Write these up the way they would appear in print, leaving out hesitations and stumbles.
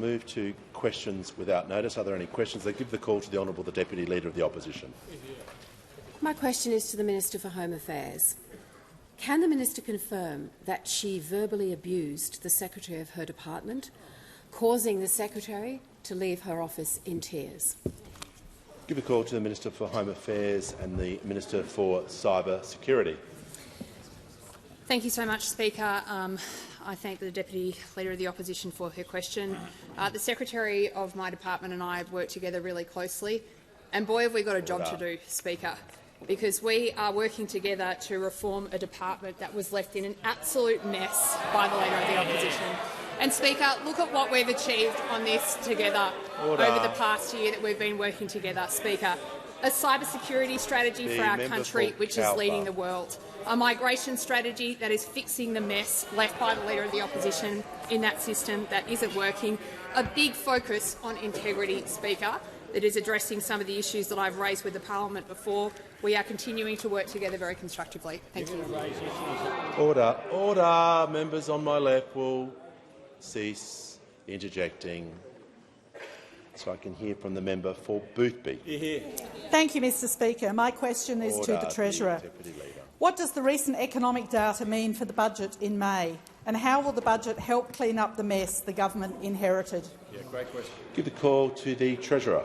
move to questions without notice. Are there any questions? I give the call to the Honourable the Deputy Leader of the Opposition. My question is to the Minister for Home Affairs. Can the minister confirm that she verbally abused the Secretary of her department, causing the Secretary to leave her office in tears? Give a call to the Minister for Home Affairs and the Minister for Cyber Security. Thank you so much, Speaker. I thank the Deputy Leader of the Opposition for her question. The Secretary of my department and I have worked together really closely, and boy have we got a job to do, Speaker, because we are working together to reform a department that was left in an absolute mess by the Leader of the Opposition. And, Speaker, look at what we've achieved on this together over the past year that we've been working together, Speaker. A cybersecurity strategy for our country which is leading the world. A migration strategy that is fixing the mess left by the Leader of the Opposition in that system that isn't working. A big focus on integrity, Speaker, that is addressing some of the issues that I've raised with the parliament before. We are continuing to work together very constructively. Thank you. Order. Order. Members on my left will cease interjecting so I can hear from the member for Boothby. Thank you, Mr Speaker. My question is to the Treasurer. What does the recent economic data mean for the budget in May, and how will the budget help clean up the mess the government inherited? Great question. Give the call to the Treasurer.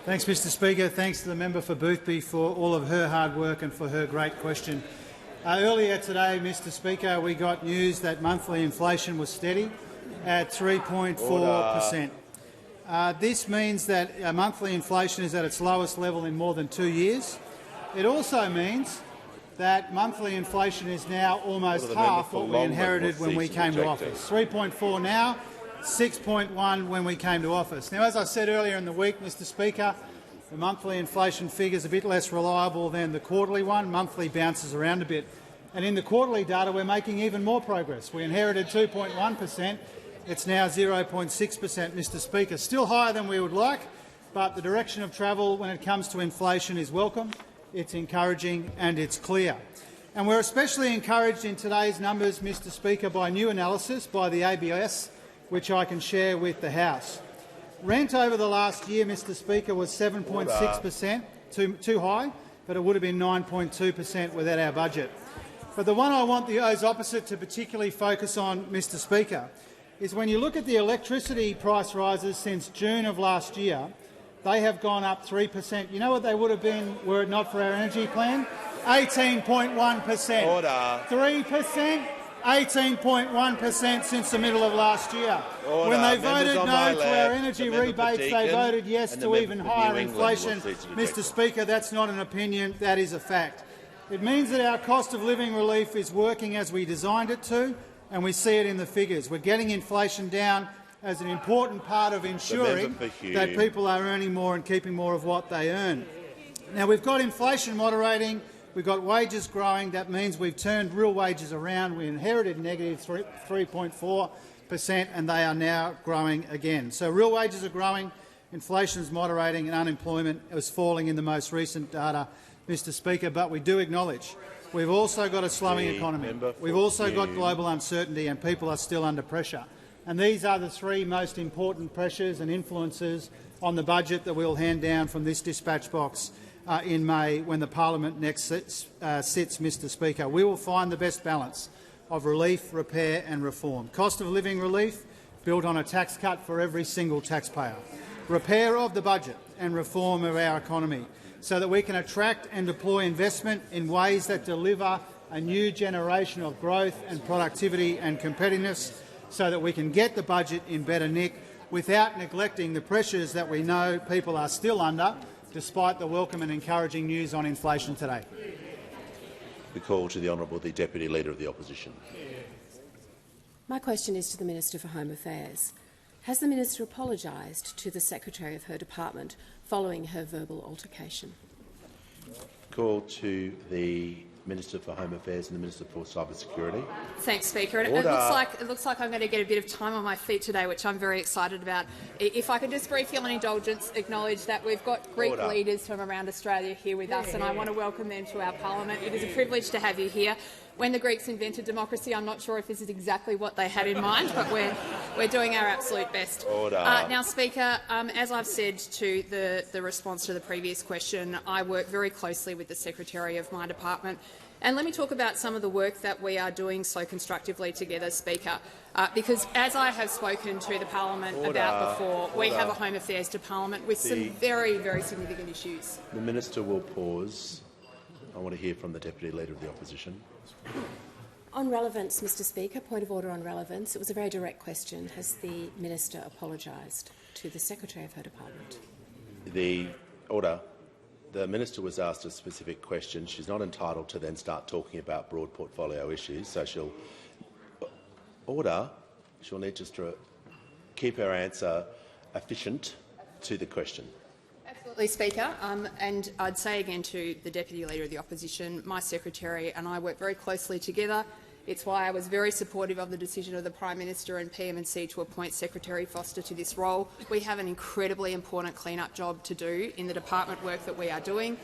Thanks, Mr Speaker. Thanks to the member for Boothby for all of her hard work and for her great question. Earlier today, Mr Speaker, we got news that monthly inflation was steady at 3.4%. This means that monthly inflation is at its lowest level in more than 2 years. It also means that monthly inflation is now almost half what we inherited when we came to office. 3.4 now, 6.1 when we came to office. Now, as I said earlier in the week, Mr Speaker, the monthly inflation figure is a bit less reliable than the quarterly one. Monthly bounces around a bit. And in the quarterly data, we're making even more progress. We inherited 2.1%. It's now 0.6%, Mr Speaker. Still higher than we would like, but the direction of travel when it comes to inflation is welcome, it's encouraging and it's clear. And we're especially encouraged in today's numbers, Mr Speaker, by new analysis by the ABS, which I can share with the House. Rent over the last year, Mr Speaker, was 7.6%, too high, but it would have been 9.2% without our budget. But the one I want those opposite to particularly focus on, Mr Speaker, is when you look at the electricity price rises since June of last year, they have gone up 3%. You know what they would have been were it not for our energy plan? 18.1%. Order. 3%, 18.1% since the middle of last year. Order. When they voted no to our left, energy rebates, they voted yes to even higher inflation. Mr Speaker, that's not an opinion, that is a fact. It means that our cost of living relief is working as we designed it to, and we see it in the figures. We're getting inflation down as an important part of ensuring that people are earning more and keeping more of what they earn. Now, we've got inflation moderating, we've got wages growing. That means we've turned real wages around. We inherited negative 3.4%, and they are now growing again. So real wages are growing, inflation is moderating, and unemployment is falling in the most recent data, Mr Speaker. But we do acknowledge we've also got a slowing economy. We've also got global uncertainty, and people are still under pressure. And these are the three most important pressures and influences on the budget that we'll hand down from this dispatch box in May when the parliament next sits, Mr Speaker. We will find the best balance of relief, repair and reform. Cost of living relief built on a tax cut for every single taxpayer. Repair of the budget and reform of our economy so that we can attract and deploy investment in ways that deliver a new generation of growth and productivity and competitiveness, so that we can get the budget in better nick without neglecting the pressures that we know people are still under, despite the welcome and encouraging news on inflation today. The call to the Honourable the Deputy Leader of the Opposition. My question is to the Minister for Home Affairs. Has the minister apologised to the Secretary of her department following her verbal altercation? Call to the Minister for Home Affairs and the Minister for Cyber Security. Thanks, Speaker. It looks like I'm going to get a bit of time on my feet today, which I'm very excited about. If I could just briefly, on indulgence, acknowledge that we've got Greek leaders from around Australia here with us, and I want to welcome them to our parliament. It is a privilege to have you here. when the Greeks invented democracy. I'm not sure if this is exactly what they had in mind, but we're doing our absolute best. Now, Speaker, as I've said to the response to the previous question, I work very closely with the Secretary of my department. And let me talk about some of the work that we are doing so constructively together, Speaker, because as I have spoken to the parliament about before, we have a Home Affairs Department with some very, very significant issues. The minister will pause. I want to hear from the Deputy Leader of the Opposition. On relevance, Mr Speaker, point of order on relevance. It was a very direct question. Has the minister apologised to the Secretary of her department? The minister was asked a specific question. She's not entitled to then start talking about broad portfolio issues, so she'll need just to keep her answer efficient to the question. Absolutely, Speaker. And I'd say again to the Deputy Leader of the Opposition, my Secretary and I work very closely together. It's why I was very supportive of the decision of the Prime Minister and PM&C to appoint Secretary Foster to this role. We have an incredibly important clean-up job to do in the department work that we are doing.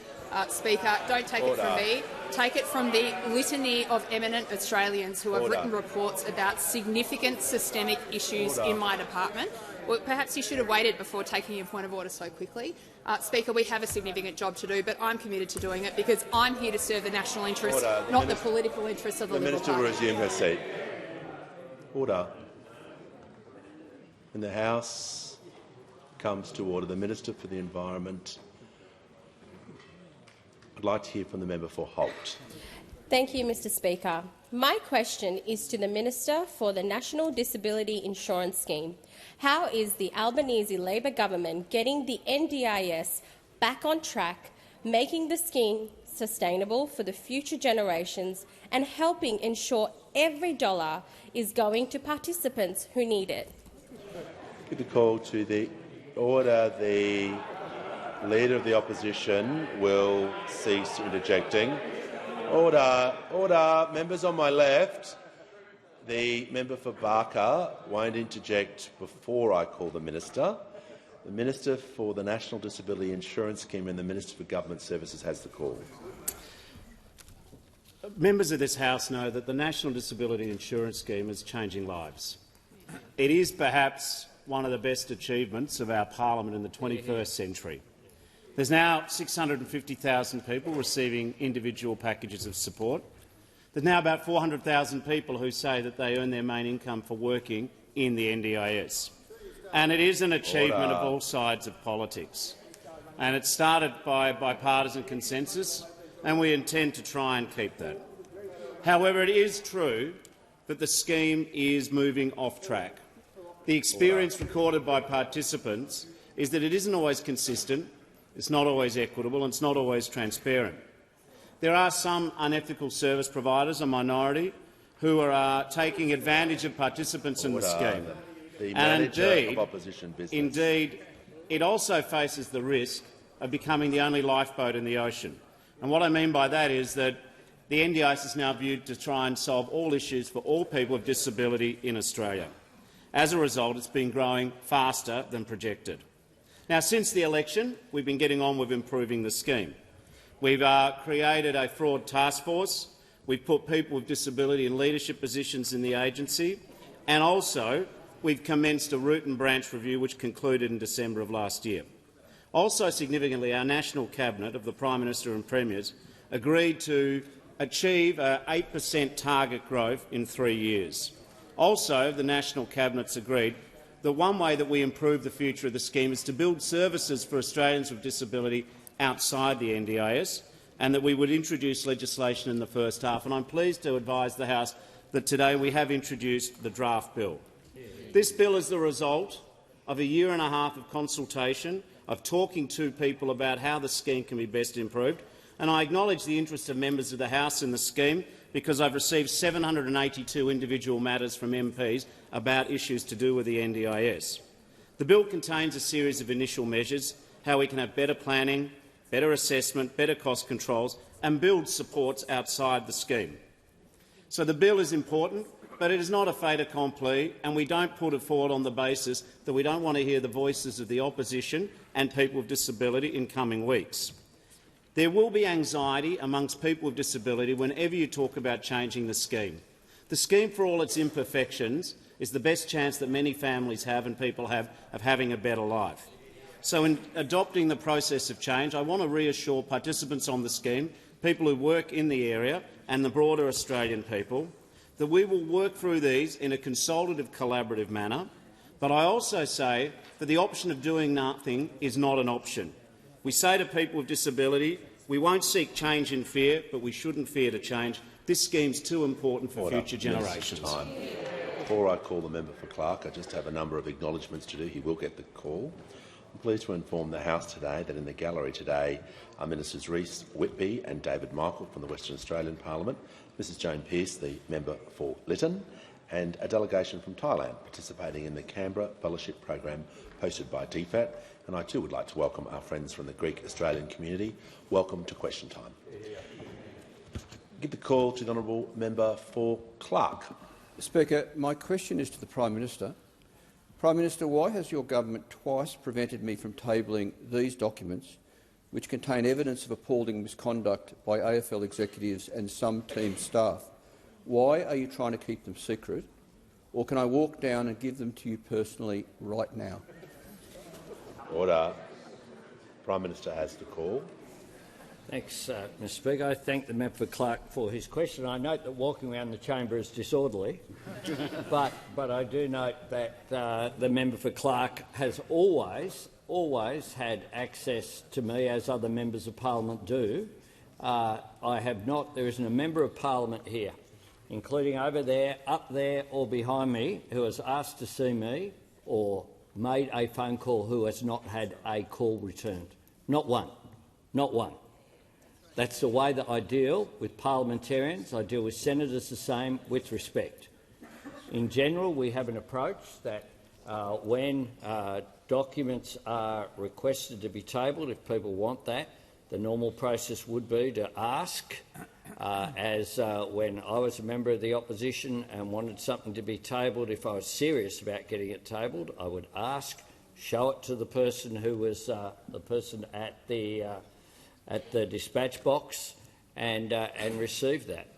Speaker, don't take it from me. Take it from the litany of eminent Australians who have written reports about significant systemic issues in my department. Well, perhaps you should have waited before taking your point of order so quickly. Speaker, we have a significant job to do, but I'm committed to doing it because I'm here to serve the national interest, not the political interests of the Liberal Party. The minister will resume her seat. Order. When the House comes to order, the Minister for the Environment. I'd like to hear from the member for Holt. Thank you, Mr Speaker. My question is to the Minister for the National Disability Insurance Scheme. How is the Albanese Labor government getting the NDIS back on track, making the scheme sustainable for the future generations and helping ensure every dollar is going to participants who need it? Give the call to the order. The Leader of the Opposition will cease interjecting. Order. Order. Members on my left. The member for Barker won't interject before I call the minister. The Minister for the National Disability Insurance Scheme and the Minister for Government Services has the call. Members of this House know that the National Disability Insurance Scheme is changing lives. It is perhaps one of the best achievements of our parliament in the 21st century. There's now 650,000 people receiving individual packages of support. There's now about 400,000 people who say that they earn their main income for working in the NDIS. And it is an achievement of all sides of politics. And it started by bipartisan consensus, and we intend to try and keep that. However, it is true that the scheme is moving off track. The experience recorded by participants is that it isn't always consistent, it's not always equitable, and it's not always transparent. There are some unethical service providers, a minority, who are taking advantage of participants in the scheme. Indeed, it also faces the risk of becoming the only lifeboat in the ocean. And what I mean by that is that the NDIS is now viewed to try and solve all issues for all people with disability in Australia. As a result, it's been growing faster than projected. Now, since the election, we've been getting on with improving the scheme. We've created a fraud task force. We've put people with disability in leadership positions in the agency, and also we've commenced a root and branch review which concluded in December of last year. Also significantly, our National Cabinet of the Prime Minister and Premiers agreed to achieve an 8% target growth in 3 years. Also, the National Cabinet's agreed that one way that we improve the future of the scheme is to build services for Australians with disability outside the NDIS, and that we would introduce legislation in the first half. And I'm pleased to advise the House that today we have introduced the draft bill. This bill is the result of a year and a half of consultation, of talking to people about how the scheme can be best improved, and I acknowledge the interest of members of the House in the scheme because I've received 782 individual matters from MPs about issues to do with the NDIS. The bill contains a series of initial measures, how we can have better planning, better assessment, better cost controls and build supports outside the scheme. So the bill is important, but it is not a fait accompli, and we don't put it forward on the basis that we don't want to hear the voices of the opposition and people with disability in coming weeks. There will be anxiety amongst people with disability whenever you talk about changing the scheme. The scheme, for all its imperfections, is the best chance that many families have and people have of having a better life. So in adopting the process of change, I want to reassure participants on the scheme, people who work in the area and the broader Australian people, that we will work through these in a consultative, collaborative manner. But I also say that the option of doing nothing is not an option. We say to people with disability, we won't seek change in fear, but we shouldn't fear to change. This scheme's too important for future generations. Before I call the member for Clark, I just have a number of acknowledgements to do. He will get the call. I'm pleased to inform the House today that in the gallery today are Ministers Rhys Whitby and David Michael from the Western Australian Parliament, Mrs Jane Pearce, the member for Lytton, and a delegation from Thailand participating in the Canberra Fellowship Program hosted by DFAT. And I too would like to welcome our friends from the Greek Australian community. Welcome to Question Time. Give the call to the honourable member for Clark. Speaker, my question is to the Prime Minister. Prime Minister, why has your government twice prevented me from tabling these documents, which contain evidence of appalling misconduct by AFL executives and some team staff? Why are you trying to keep them secret? Or can I walk down and give them to you personally right now? Order. Prime Minister has the call. Thanks, Mr Speaker. I thank the member for Clark for his question. I note that walking around the chamber is disorderly, but I do note that the member for Clark has always had access to me, as other members of parliament do. I have not. There isn't a member of parliament here, including over there, up there, or behind me, who has asked to see me or made a phone call who has not had a call returned. Not one. Not one. That's the way that I deal with parliamentarians. I deal with senators the same, with respect. In general, we have an approach that when documents are requested to be tabled, if people want that, the normal process would be to ask, when I was a member of the opposition and wanted something to be tabled, if I was serious about getting it tabled, I would ask, show it to the person who was the person at the dispatch box, and receive that.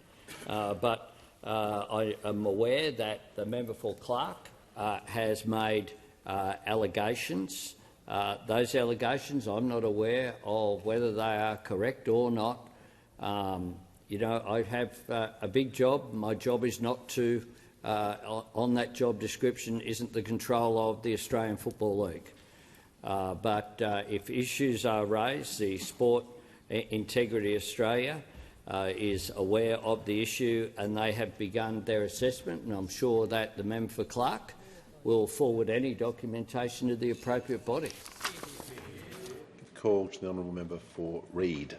But I am aware that the member for Clark has made allegations. Those allegations, I'm not aware of whether they are correct or not. You know, I have a big job. My job is not to, on that job description, isn't the control of the Australian Football League. But if issues are raised, the Sport Integrity Australia is aware of the issue and they have begun their assessment, and I'm sure that the member for Clark will forward any documentation to the appropriate body. Call to the honourable member for Reid.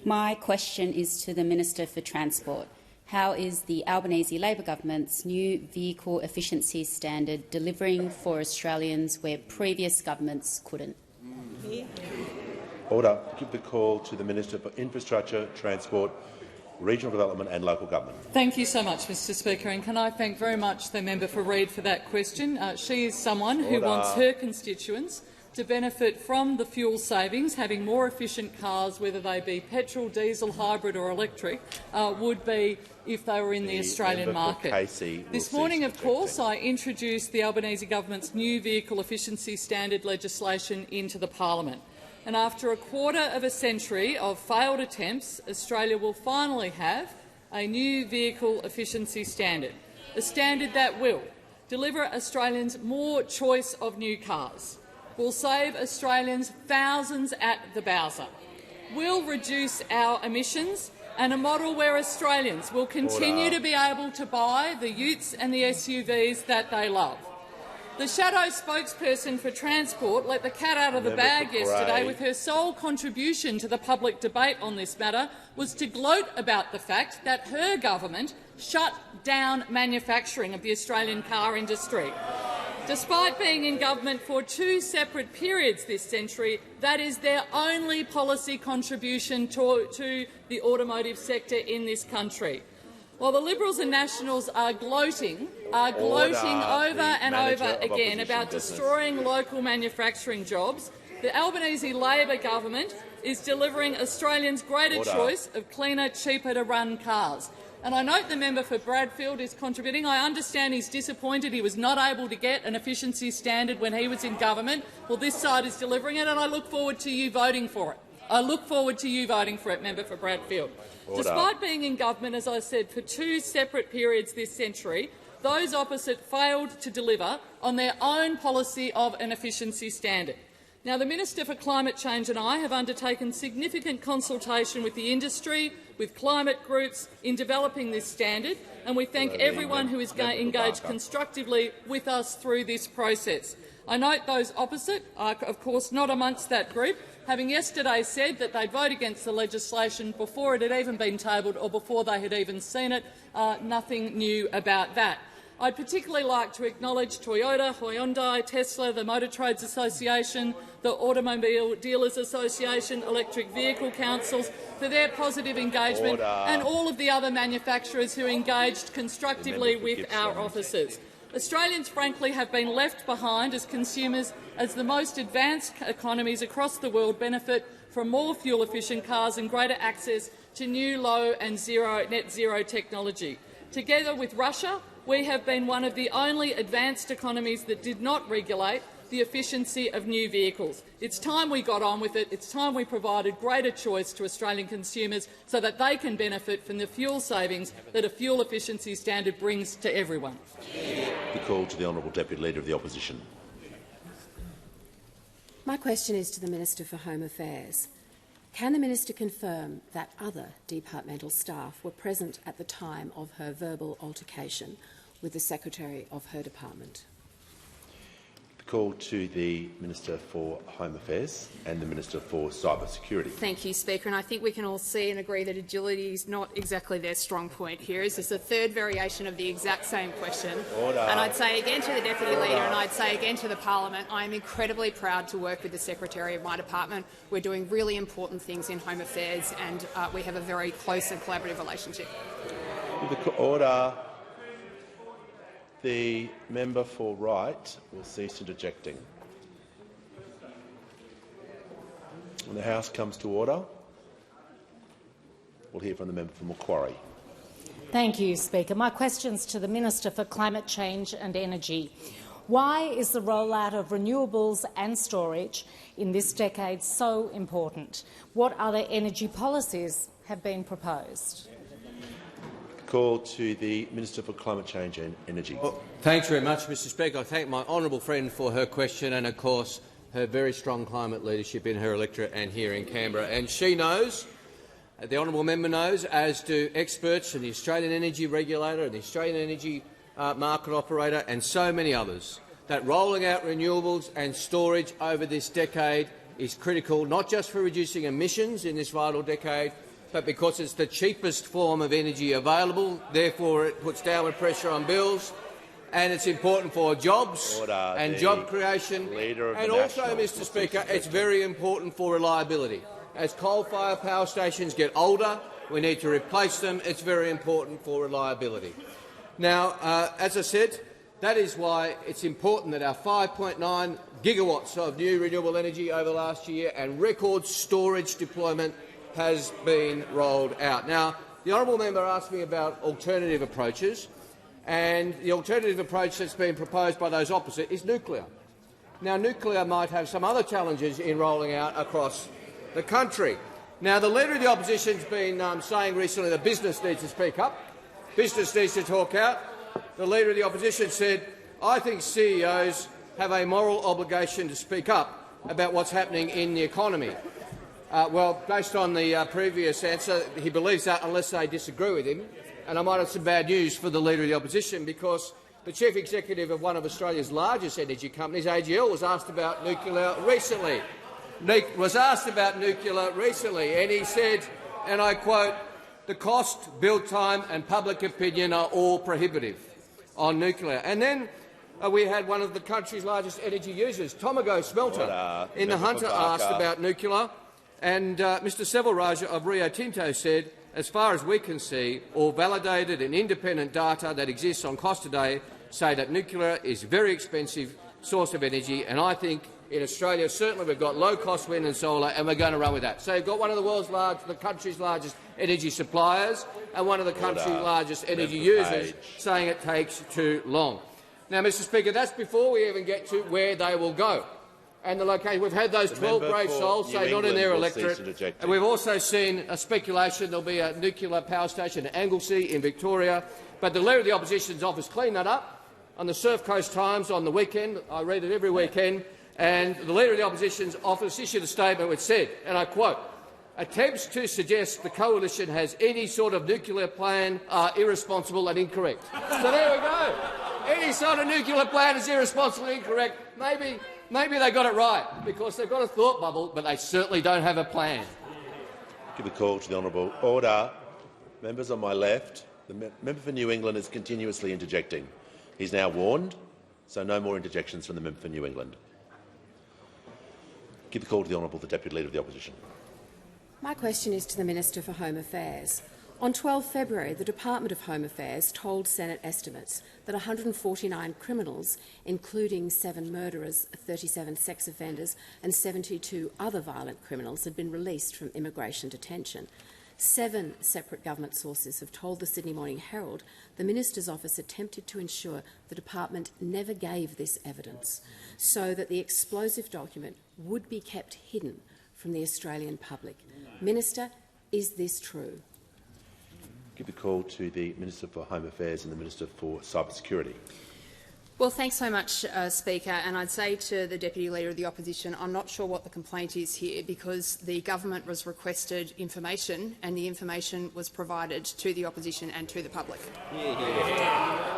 My question is to the Minister for Transport. How is the Albanese Labor government's new vehicle efficiency standard delivering for Australians where previous governments couldn't? Order. Give the call to the Minister for Infrastructure, Transport, Regional Development and Local Government. Thank you so much, Mr Speaker, and can I thank very much the member for Reid for that question. She is someone who wants her constituents to benefit from the fuel savings. Having more efficient cars, whether they be petrol, diesel, hybrid or electric, would be if they were in the Australian market. This morning, of course, I introduced the Albanese government's new vehicle efficiency standard legislation into the parliament. And after a quarter of a century of failed attempts, Australia will finally have a new vehicle efficiency standard, a standard that will deliver Australians more choice of new cars, will save Australians thousands at the Bowser, will reduce our emissions, and a model where Australians will continue to be able to buy the utes and the SUVs that they love. The shadow spokesperson for Transport let the cat out of the bag yesterday with her sole contribution to the public debate on this matter was to gloat about the fact that her government shut down manufacturing of the Australian car industry. Despite being in government for 2 separate periods this century, that is their only policy contribution to the automotive sector in this country. While the Liberals and Nationals are gloating over and over again about destroying local manufacturing jobs, The Albanese Labor government is delivering Australians greater choice of cleaner, cheaper-to-run cars. And I note the member for Bradfield is contributing. I understand he's disappointed he was not able to get an efficiency standard when he was in government. Well, this side is delivering it, and I look forward to you voting for it. I look forward to you voting for it, member for Bradfield. Despite being in government, as I said, for 2 separate periods this century, those opposite failed to deliver on their own policy of an efficiency standard. Now, the Minister for Climate Change and I have undertaken significant consultation with the industry, with climate groups in developing this standard, and we thank everyone who has engaged constructively with us through this process. I note those opposite are, of course, not amongst that group, having yesterday said that they'd vote against the legislation before it had even been tabled or before they had even seen it. Nothing new about that. I'd particularly like to acknowledge Toyota, Hyundai, Tesla, the Motor Trades Association, the Automobile Dealers Association, electric vehicle councils for their positive engagement, and all of the other manufacturers who engaged constructively with our officers. Australians, frankly, have been left behind as consumers as the most advanced economies across the world benefit from more fuel-efficient cars and greater access to new low and net zero technology. Together with Russia, we have been one of the only advanced economies that did not regulate the efficiency of new vehicles. It's time we got on with it. It's time we provided greater choice to Australian consumers so that they can benefit from the fuel savings that a fuel efficiency standard brings to everyone. The call to the Honourable Deputy Leader of the Opposition. My question is to the Minister for Home Affairs. Can the Minister confirm that other departmental staff were present at the time of her verbal altercation with the Secretary of her department? The call to the Minister for Home Affairs and the Minister for Cyber Security. Thank you, Speaker. And I think we can all see and agree that agility is not exactly their strong point here. This is the third variation of the exact same question. Order. And I'd say again to the Deputy Leader and I'd say again to the Parliament, I am incredibly proud to work with the Secretary of my department. We're doing really important things in Home Affairs and we have a very close and collaborative relationship. Order. The member for Wright will cease interjecting. When the House comes to order, we'll hear from the member for Macquarie. Thank you, Speaker. My question's to the Minister for Climate Change and Energy. Why is the rollout of renewables and storage in this decade so important? What other energy policies have been proposed? Call to the Minister for Climate Change and Energy. Well, thanks very much, Mr Speaker. I thank my honourable friend for her question and, of course, her very strong climate leadership in her electorate and here in Canberra. And she knows, the honourable member knows, as do experts and the Australian Energy Regulator and the Australian Energy Market Operator and so many others, that rolling out renewables and storage over this decade is critical, not just for reducing emissions in this vital decade, but because it's the cheapest form of energy available, therefore it puts downward pressure on bills, and it's important for jobs and job creation. And also, Mr Speaker, it's very important for reliability. As coal-fired power stations get older, we need to replace them. It's very important for reliability. Now, as I said, that is why it's important that our 5.9 gigawatts of new renewable energy over the last year and record storage deployment has been rolled out. Now, the honourable member asked me about alternative approaches, and the alternative approach that's been proposed by those opposite is nuclear. Now, nuclear might have some other challenges in rolling out across the country. Now, the Leader of the Opposition has been saying recently that business needs to speak up, business needs to talk out. The Leader of the Opposition said, I think CEOs have a moral obligation to speak up about what's happening in the economy. Well, based on the previous answer, he believes that unless they disagree with him. And I might have some bad news for the Leader of the Opposition, because the Chief Executive of one of Australia's largest energy companies, AGL, was asked about nuclear recently. And he said, and I quote, "The cost, build time and public opinion are all prohibitive on nuclear." And then we had one of the country's largest energy users, Tomago Smelter, in the Hunter, asked about nuclear. And Mr Selvaraj of Rio Tinto said, as far as we can see, all validated and independent data that exists on cost today say that nuclear is very expensive source of energy, and I think in Australia certainly we've got low-cost wind and solar, and we're going to run with that. So you've got one of the country's largest energy suppliers and one of the country's largest energy users saying it takes too long. Now, Mr Speaker, that's before we even get to where they will go. And the location. We've had those 12 brave souls say not in their electorate. And we've also seen a speculation there'll be a nuclear power station at Anglesey in Victoria. But the Leader of the Opposition's office cleaned that up on the Surf Coast Times on the weekend. I read it every weekend. And the Leader of the Opposition's office issued a statement which said, and I quote, "Attempts to suggest the coalition has any sort of nuclear plan are irresponsible and incorrect." So there we go. Any sort of nuclear plan is irresponsible and incorrect. Maybe they got it right because they've got a thought bubble, but they certainly don't have a plan. Give a call to the honourable. Order. Members on my left. The member for New England is continuously interjecting. He's now warned, so no more interjections from the member for New England. Give the call to the honourable, the Deputy Leader of the Opposition. My question is to the Minister for Home Affairs. On 12 February, the Department of Home Affairs told Senate estimates that 149 criminals, including 7 murderers, 37 sex offenders and 72 other violent criminals, had been released from immigration detention. 7 separate government sources have told the Sydney Morning Herald the Minister's office attempted to ensure the department never gave this evidence so that the explosive document would be kept hidden from the Australian public. Minister, is this true? Give the call to the Minister for Home Affairs and the Minister for Cybersecurity. Well, thanks so much, Speaker. And I'd say to the Deputy Leader of the Opposition, I'm not sure what the complaint is here because the government was requested information and the information was provided to the Opposition and to the public.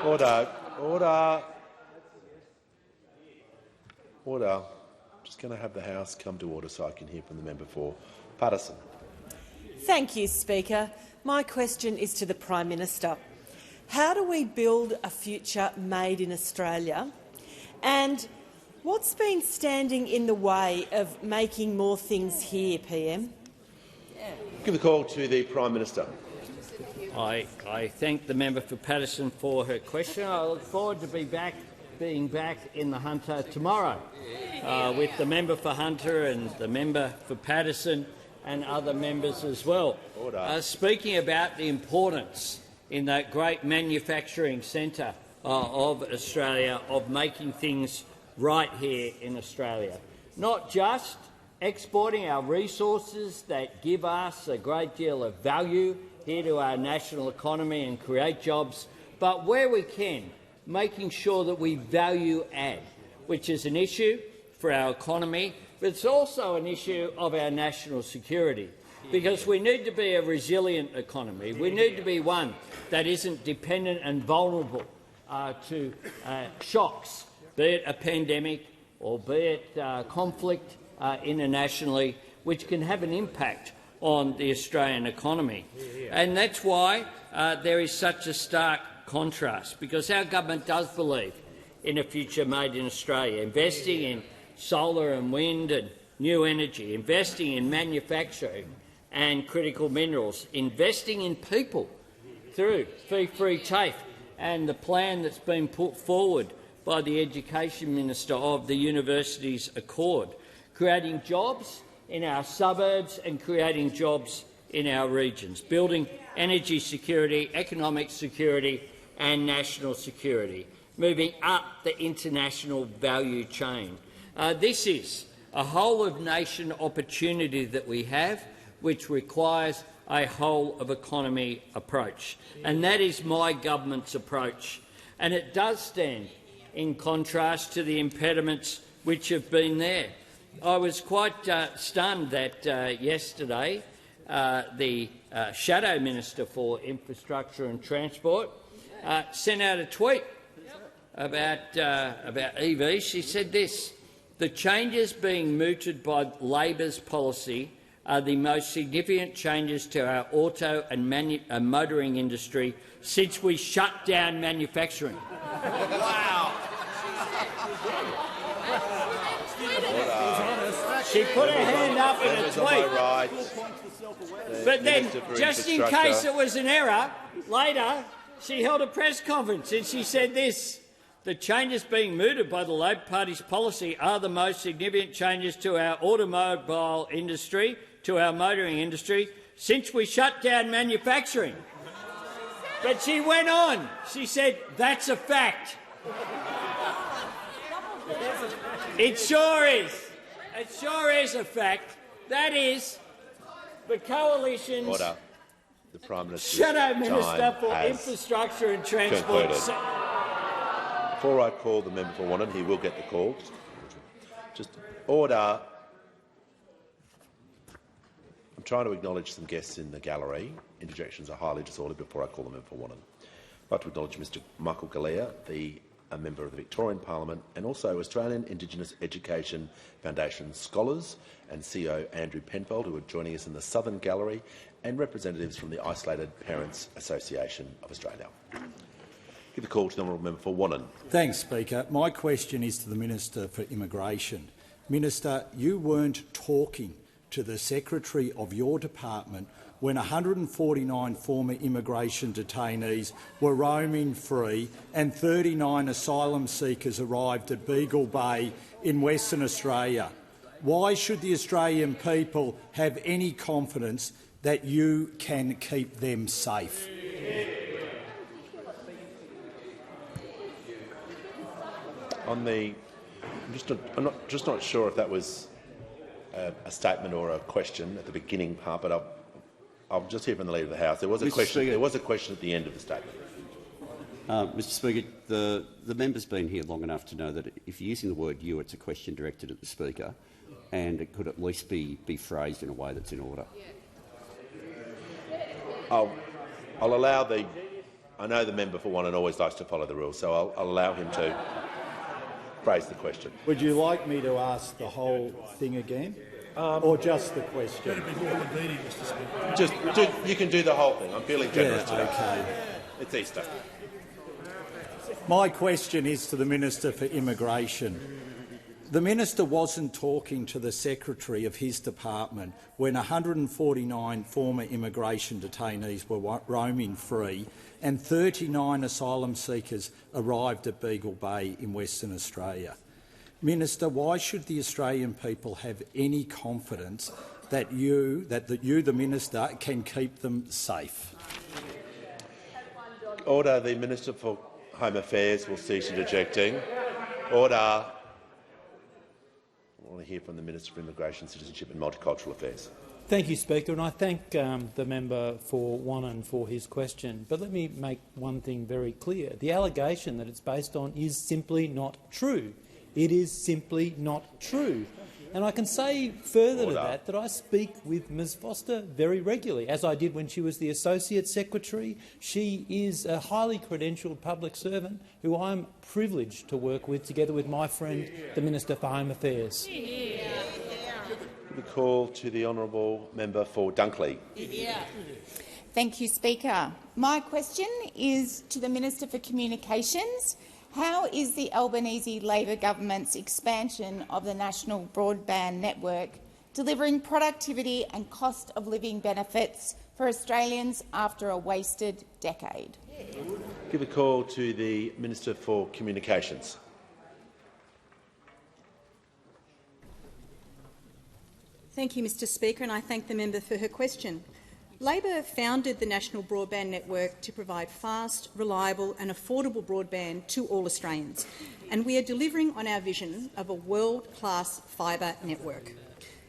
Order. Order. Order. I'm just going to have the House come to order so I can hear from the member for Paterson. Thank you, Speaker. My question is to the Prime Minister. How do we build a future made in Australia? And what's been standing in the way of making more things here, PM? Give the call to the Prime Minister. I thank the member for Paterson for her question. I look forward to being back in the Hunter tomorrow with the member for Hunter and the member for Paterson and other members as well. Speaking about the importance in that great manufacturing centre of Australia of making things right here in Australia. Not just exporting our resources that give us a great deal of value here to our national economy and create jobs, but where we can, making sure that we value add, which is an issue for our economy, but it's also an issue of our national security, because we need to be a resilient economy. We need to be one that isn't dependent and vulnerable to shocks, be it a pandemic or be it conflict internationally, which can have an impact on the Australian economy. And that's why there is such a stark contrast, because our government does believe in a future made in Australia, investing in solar and wind and new energy, investing in manufacturing and critical minerals, investing in people through fee-free TAFE and the plan that's been put forward by the Education Minister of the Universities Accord, creating jobs in our suburbs and creating jobs in our regions, building energy security, economic security and national security, moving up the international value chain. This is a whole-of-nation opportunity that we have, which requires a whole-of-economy approach. And that is my government's approach. And it does stand in contrast to the impediments which have been there. I was quite stunned that yesterday the Shadow Minister for Infrastructure and Transport sent out a tweet about EVs. She said this: "The changes being mooted by Labor's policy are the most significant changes to our auto and motoring industry since we shut down manufacturing." Wow! She put her hand up in a tweet. But then, just in case it was an error, later she held a press conference and she said this: The changes being mooted by the Labor Party's policy are the most significant changes to our automobile industry, to our motoring industry, since we shut down manufacturing. But she went on. She said, that's a fact. It sure is. It sure is a fact. That is the coalition's Order. The Prime Minister's Shadow Minister time for has Infrastructure and Transport. concluded. Before I call the member for Wannon, he will get the call. Just order. I'm trying to acknowledge some guests in the gallery. Interjections are highly disorderly before I call the member for Wannon. I'd like to acknowledge Mr Michael Galea, a member of the Victorian Parliament, and also Australian Indigenous Education Foundation scholars and CEO Andrew Penfold, who are joining us in the Southern Gallery, and representatives from the Isolated Parents Association of Australia. Give the call to the honourable member for Wannon. Thanks, Speaker. My question is to the Minister for Immigration. Minister, you weren't talking to the Secretary of your department when 149 former immigration detainees were roaming free and 39 asylum seekers arrived at Beagle Bay in Western Australia. Why should the Australian people have any confidence that you can keep them safe? I'm just not sure if that was a statement or a question at the beginning part, but I'll just hear from the Leader of the House. There was a question. There was a question at the end of the statement. Mr. Speaker, the member's been here long enough to know that if you're using the word "you," it's a question directed at the Speaker, and it could at least be phrased in a way that's in order. I'll allow the. I know the member for Wannon always likes to follow the rules, so I'll allow him to phrase the question. Would you like me to ask the whole thing again, or just the question? You can do the whole thing. I'm feeling generous today. Okay. It's Easter. My question is to the Minister for Immigration. The minister wasn't talking to the Secretary of his department when 149 former immigration detainees were roaming free and 39 asylum seekers arrived at Beagle Bay in Western Australia. Minister, why should the Australian people have any confidence that you, the Minister, can keep them safe? Order. The Minister for Home Affairs will cease interjecting. Order. I want to hear from the Minister for Immigration, Citizenship and Multicultural Affairs. Thank you, Speaker, and I thank the member for Wannon for his question. But let me make one thing very clear. The allegation that it's based on is simply not true. It is simply not true. And I can say further to that I speak with Ms Foster very regularly, as I did when she was the Associate Secretary. She is a highly credentialed public servant who I'm privileged to work with, together with my friend, the Minister for Home Affairs. The call to the honourable member for Dunkley. Thank you, Speaker. My question is to the Minister for Communications. How is the Albanese Labor government's expansion of the national broadband network delivering productivity and cost of living benefits for Australians after a wasted decade? Give a call to the Minister for Communications. Thank you, Mr Speaker, and I thank the member for her question. Labor founded the National Broadband Network to provide fast, reliable and affordable broadband to all Australians, and we are delivering on our vision of a world-class fibre network.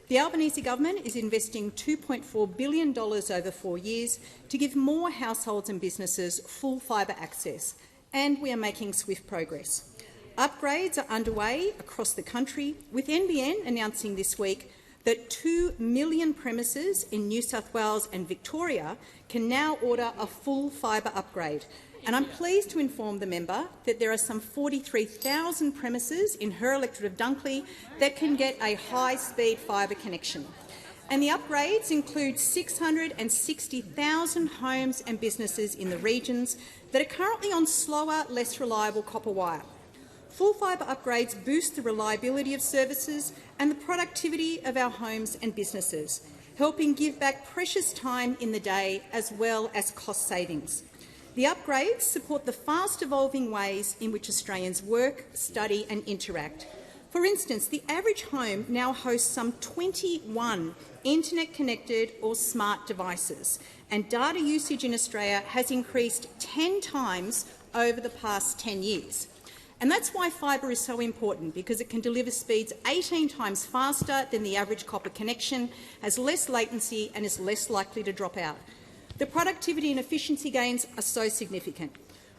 The Albanese government is investing $2.4 billion over 4 years to give more households and businesses full fibre access, and we are making swift progress. Upgrades are underway across the country, with NBN announcing this week that 2 million premises in New South Wales and Victoria can now order a full fibre upgrade. And I'm pleased to inform the member that there are some 43,000 premises in her electorate of Dunkley that can get a high-speed fibre connection. And the upgrades include 660,000 homes and businesses in the regions that are currently on slower, less reliable copper wire. Full fibre upgrades boost the reliability of services and the productivity of our homes and businesses, helping give back precious time in the day as well as cost savings. The upgrades support the fast-evolving ways in which Australians work, study and interact. For instance, the average home now hosts some 21 internet-connected or smart devices, and data usage in Australia has increased 10 times over the past 10 years. And that's why fibre is so important, because it can deliver speeds 18 times faster than the average copper connection, has less latency and is less likely to drop out. The productivity and efficiency gains are so significant.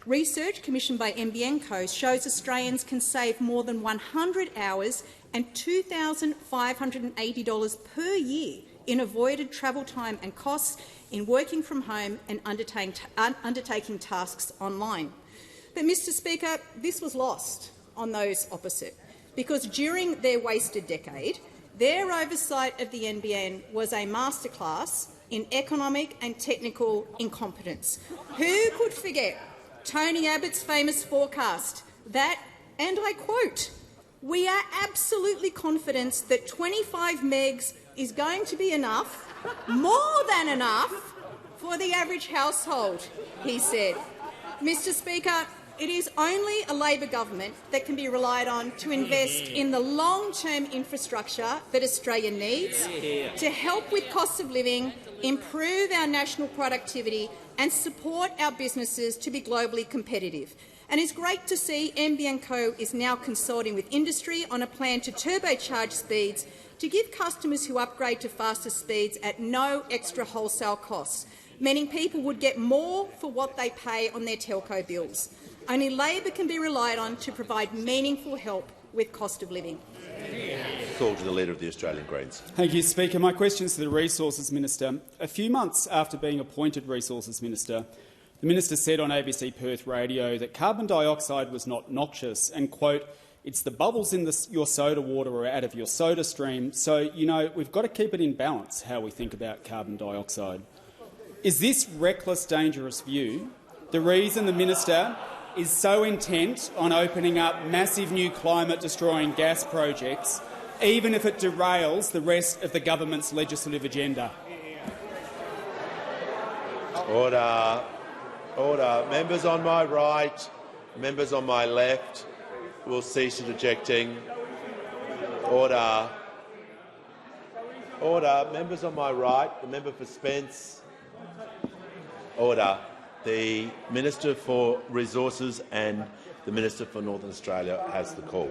Research commissioned by NBN Co shows Australians can save more than 100 hours and $2,580 per year in avoided travel time and costs in working from home and undertaking tasks online. But, Mr Speaker, this was lost on those opposite, because during their wasted decade, their oversight of the NBN was a masterclass in economic and technical incompetence. Who could forget Tony Abbott's famous forecast that, and I quote, "We are absolutely confident that 25 megs is going to be enough, more than enough, for the average household," he said. Mr Speaker, it is only a Labor government that can be relied on to invest in the long-term infrastructure that Australia needs to help with cost of living, improve our national productivity and support our businesses to be globally competitive. And it's great to see NBN Co is now consulting with industry on a plan to turbocharge speeds to give customers who upgrade to faster speeds at no extra wholesale costs, meaning people would get more for what they pay on their telco bills. Only Labor can be relied on to provide meaningful help with cost of living. Call to the Leader of the Australian Greens. Thank you, Speaker. My question is to the Resources Minister. A few months after being appointed Resources Minister, the minister said on ABC Perth Radio that carbon dioxide was not noxious and, quote, "It's the bubbles in your soda water or out of your soda stream, so, you know, we've got to keep it in balance how we think about carbon dioxide." Is this reckless, dangerous view the reason the minister is so intent on opening up massive new climate-destroying gas projects, even if it derails the rest of the government's legislative agenda? Order. Order. Members on my right, members on my left will cease interjecting. Order. Order. Members on my right, the member for Spence. Order. The Minister for Resources and the Minister for Northern Australia has the call.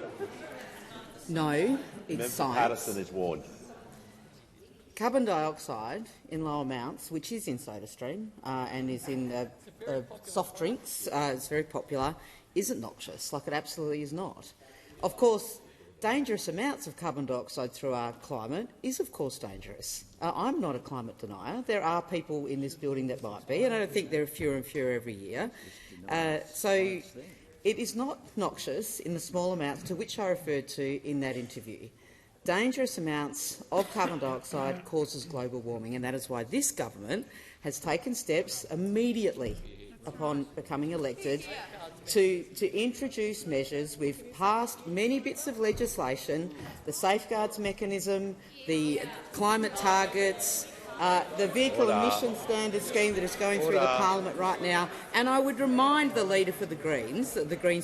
No, it's Member science. Patterson is warned. Carbon dioxide in low amounts, which is in SodaStream and is in soft drinks, it's very popular, isn't noxious. Like, it absolutely is not. Of course, dangerous amounts of carbon dioxide through our climate is, of course, dangerous. I'm not a climate denier. There are people in this building that might be, and I don't think there are fewer and fewer every year. So it is not noxious in the small amounts to which I referred to in that interview. Dangerous amounts of carbon dioxide causes global warming, and that is why this government has taken steps immediately upon becoming elected to introduce measures. We've passed many bits of legislation, the safeguards mechanism, the climate targets, the vehicle emission standard scheme that is going through the parliament right now. And I would remind the Leader for the Greens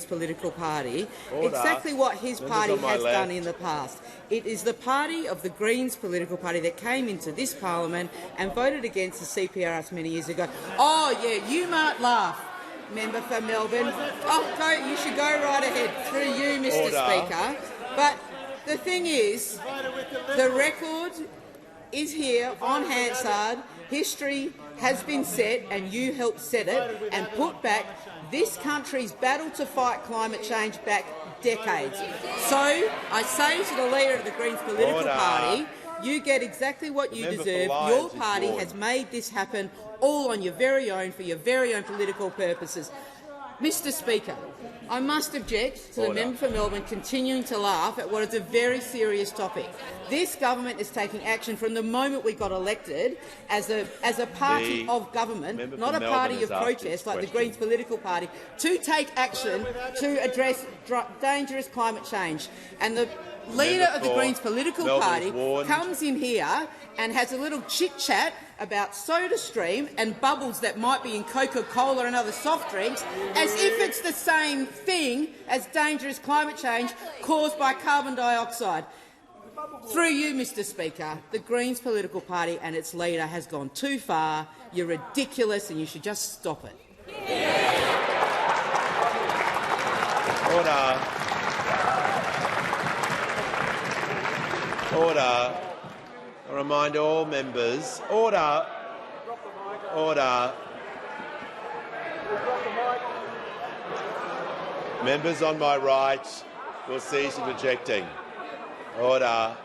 political party, exactly what his party has done in the past. It is the party of the Greens political party that came into this parliament and voted against the CPRS many years ago. Oh, yeah, you might laugh, member for Melbourne. Oh, you should go right ahead. Through you, Mr. Speaker. But the thing is, the record is here on Hansard. History has been set, and you helped set it and put back this country's battle to fight climate change back decades. So I say to the Leader of the Greens political party, you get exactly what you deserve. Your party has made this happen all on your very own, for your very own political purposes. Mr. Speaker, I must object to the member for Melbourne continuing to laugh at what is a very serious topic. This government is taking action from the moment we got elected as a party of government, not a party of protest like the Greens political party, to take action to address dangerous climate change. And the leader of the Greens political party comes in here and has a little chit-chat about SodaStream and bubbles that might be in Coca-Cola and other soft drinks, as if it's the same thing as dangerous climate change caused by carbon dioxide. Through you, Mr Speaker, the Greens political party and its leader has gone too far. You're ridiculous and you should just stop it. Order. Order. I remind all members. Order. Order. Members on my right will cease interjecting. Order.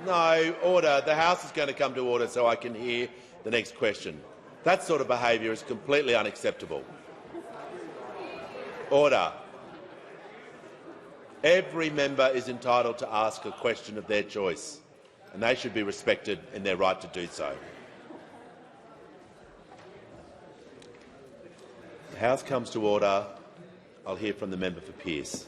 No, order. The House is going to come to order so I can hear the next question. That sort of behaviour is completely unacceptable. Order. Every member is entitled to ask a question of their choice, and they should be respected in their right to do so. The House comes to order. I'll hear from the member for Pearce.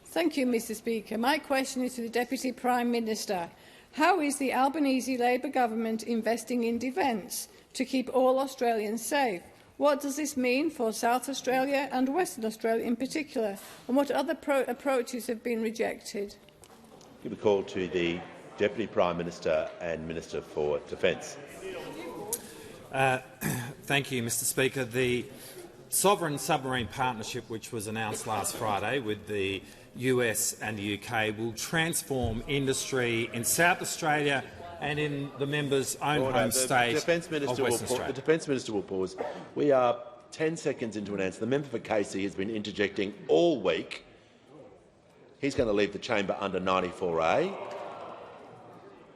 Thank you, Mr Speaker. My question is to the Deputy Prime Minister. How is the Albanese Labor government investing in defence to keep all Australians safe? What does this mean for South Australia and Western Australia in particular, and what other approaches have been rejected? Give a call to the Deputy Prime Minister and Minister for Defence. Thank you, Mr Speaker. The Sovereign Submarine Partnership, which was announced last Friday with the US and the UK, will transform industry in South Australia and in the member's own home state of Western Australia. The Defence Minister will pause. We are 10 seconds into an answer. The member for Casey has been interjecting all week. He's going to leave the chamber under 94A.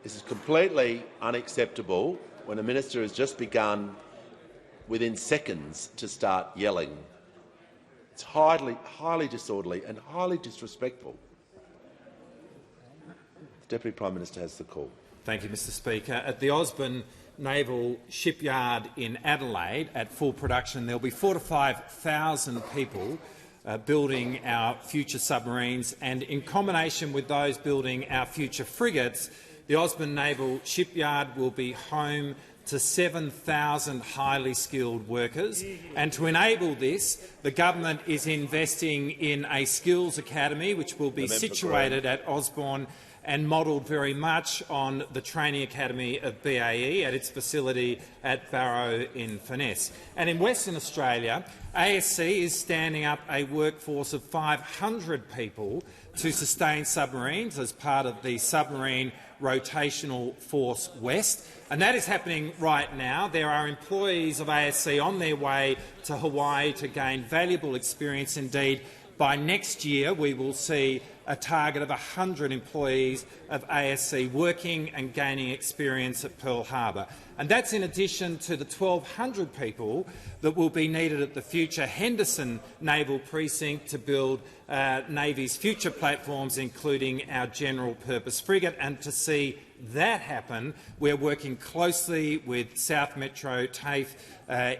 This is completely unacceptable when a minister has just begun within seconds to start yelling. It's highly disorderly and highly disrespectful. The Deputy Prime Minister has the call. Thank you, Mr Speaker. At the Osborne Naval Shipyard in Adelaide, at full production, there will be 4,000 to 5,000 people building our future submarines, and in combination with those building our future frigates, the Osborne Naval Shipyard will be home to 7,000 highly skilled workers. And to enable this, the government is investing in a skills academy which will be situated at Osborne and modelled very much on the training academy of BAE at its facility at Barrow in Furness. And in Western Australia, ASC is standing up a workforce of 500 people to sustain submarines as part of the Submarine Rotational Force West, and that is happening right now. There are employees of ASC on their way to Hawaii to gain valuable experience. Indeed, by next year we will see a target of 100 employees of ASC working and gaining experience at Pearl Harbor. And that's in addition to the 1,200 people that will be needed at the future Henderson Naval Precinct to build Navy's future platforms, including our general purpose frigate. And to see that happen, we're working closely with South Metro TAFE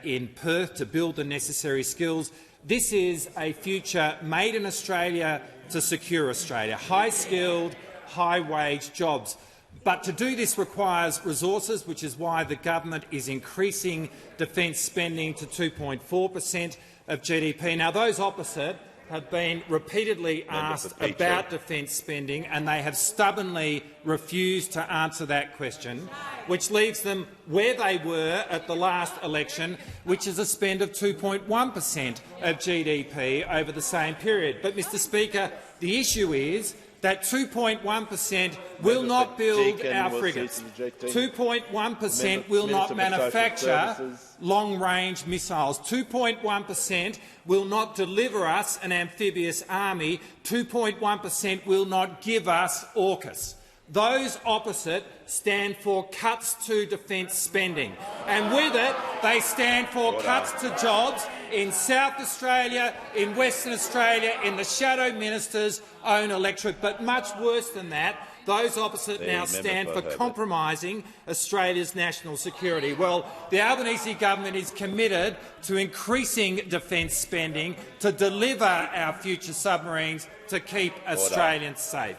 in Perth to build the necessary skills. This is a future made in Australia to secure Australia, high-skilled, high-wage jobs. But to do this requires resources, which is why the government is increasing defence spending to 2.4% of GDP. Now, those opposite have been repeatedly asked about defence spending, and they have stubbornly refused to answer that question, which leaves them where they were at the last election, which is a spend of 2.1% of GDP over the same period. But, Mr Speaker, the issue is that 2.1% will not build our frigates. 2.1% will not manufacture long-range missiles. 2.1% will not deliver us an amphibious army. 2.1% will not give us AUKUS. Those opposite stand for cuts to defence spending, and with it they stand for cuts to jobs in South Australia, in Western Australia, in the shadow minister's own electorate. But much worse than that, those opposite now stand for compromising Australia's national security. Well, the Albanese government is committed to increasing defence spending to deliver our future submarines to keep Australians safe.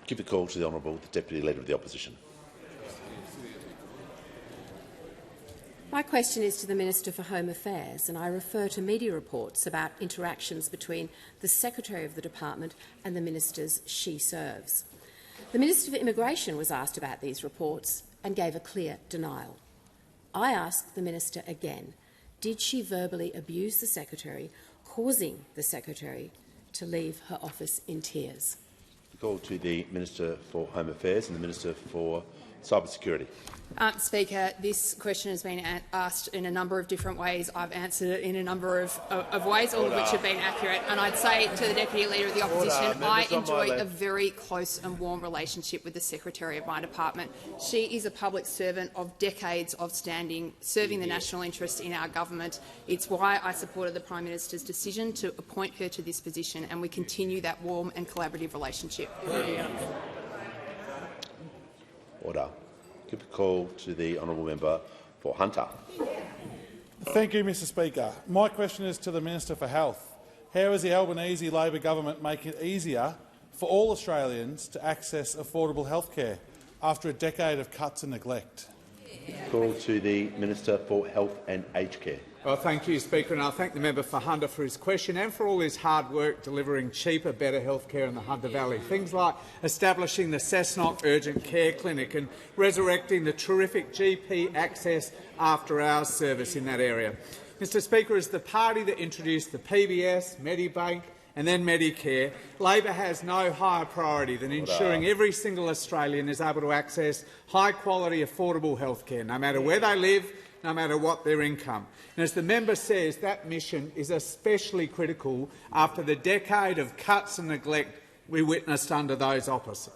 Give the call to the Honourable the Deputy Leader of the Opposition. My question is to the Minister for Home Affairs, and I refer to media reports about interactions between the Secretary of the Department and the ministers she serves. The Minister for Immigration was asked about these reports and gave a clear denial. I ask the Minister again, did she verbally abuse the Secretary, causing the Secretary to leave her office in tears? Call to the Minister for Home Affairs and the Minister for Cybersecurity. Speaker, this question has been asked in a number of different ways. I've answered it in a number of ways, all of which have been accurate. And I'd say to the Deputy Leader of the Opposition, I enjoy a very close and warm relationship with the Secretary of my department. She is a public servant of decades of standing, serving the national interest in our government. It's why I supported the Prime Minister's decision to appoint her to this position, and we continue that warm and collaborative relationship. Order. Give the call to the Honourable Member for Hunter. Thank you, Mr Speaker. My question is to the Minister for Health. How is the Albanese Labor government making it easier for all Australians to access affordable health care after a decade of cuts and neglect? Call to the Minister for Health and Aged Care. Well, thank you, Speaker, and I thank the member for Hunter for his question and for all his hard work delivering cheaper, better health care in the Hunter Valley. Things like establishing the Cessnock Urgent Care Clinic and resurrecting the terrific GP access after-hours service in that area. Mr Speaker, as the party that introduced the PBS, Medibank and then Medicare, Labor has no higher priority than ensuring every single Australian is able to access high-quality, affordable health care, no matter where they live, no matter what their income. And as the member says, that mission is especially critical after the decade of cuts and neglect we witnessed under those opposite.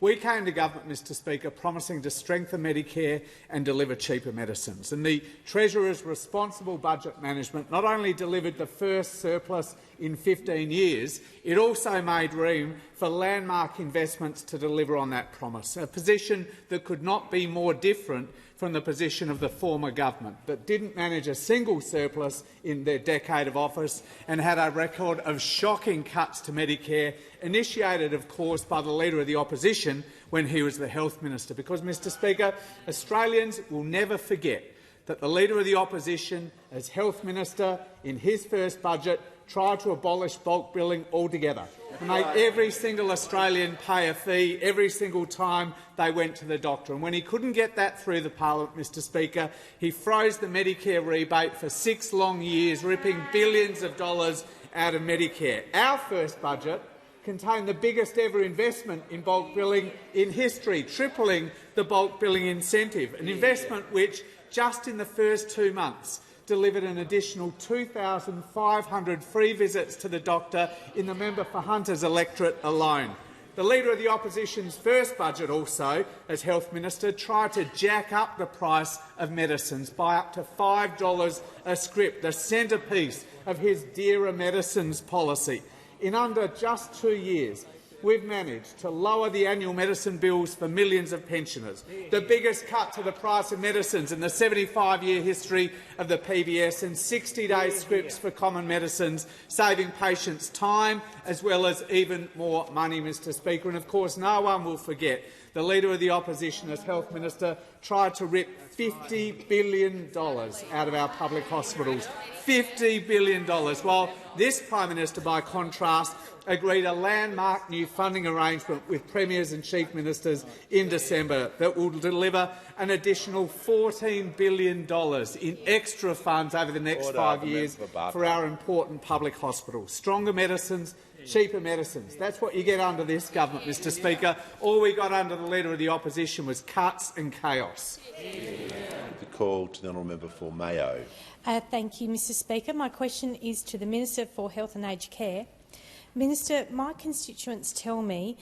We came to government, Mr Speaker, promising to strengthen Medicare and deliver cheaper medicines. And the Treasurer's responsible budget management not only delivered the first surplus in 15 years, it also made room for landmark investments to deliver on that promise, a position that could not be more different from the position of the former government, that didn't manage a single surplus in their decade of office and had a record of shocking cuts to Medicare, initiated, of course, by the Leader of the Opposition when he was the Health Minister. Because, Mr Speaker, Australians will never forget that the Leader of the Opposition, as Health Minister in his first budget, tried to abolish bulk billing altogether and make every single Australian pay a fee every single time they went to the doctor. And when he couldn't get that through the parliament, Mr Speaker, he froze the Medicare rebate for 6 long years, ripping billions of dollars out of Medicare. Our first budget contained the biggest ever investment in bulk billing in history, tripling the bulk billing incentive, an investment which, just in the first 2 months, delivered an additional 2,500 free visits to the doctor in the member for Hunter's electorate alone. The Leader of the Opposition's first budget also, as Health Minister, tried to jack up the price of medicines by up to $5 a script, the centrepiece of his Dearer Medicines policy. In under just 2 years, we've managed to lower the annual medicine bills for millions of pensioners, the biggest cut to the price of medicines in the 75-year history of the PBS, and 60-day scripts for common medicines, saving patients time as well as even more money, Mr Speaker. And of course, no one will forget the Leader of the Opposition, as Health Minister, tried to rip $50 billion out of our public hospitals. $50 billion, while this Prime Minister, by contrast, agreed a landmark new funding arrangement with Premiers and Chief Ministers in December that will deliver an additional $14 billion in extra funds over the next 5 years for our important public hospitals. Stronger medicines, cheaper medicines. That's what you get under this government, Mr Speaker. All we got under the Leader of the Opposition was cuts and chaos. The call to the honourable member for Mayo. Thank you, Mr Speaker. My question is to the Minister for Health and Aged Care. Minister, my constituents tell me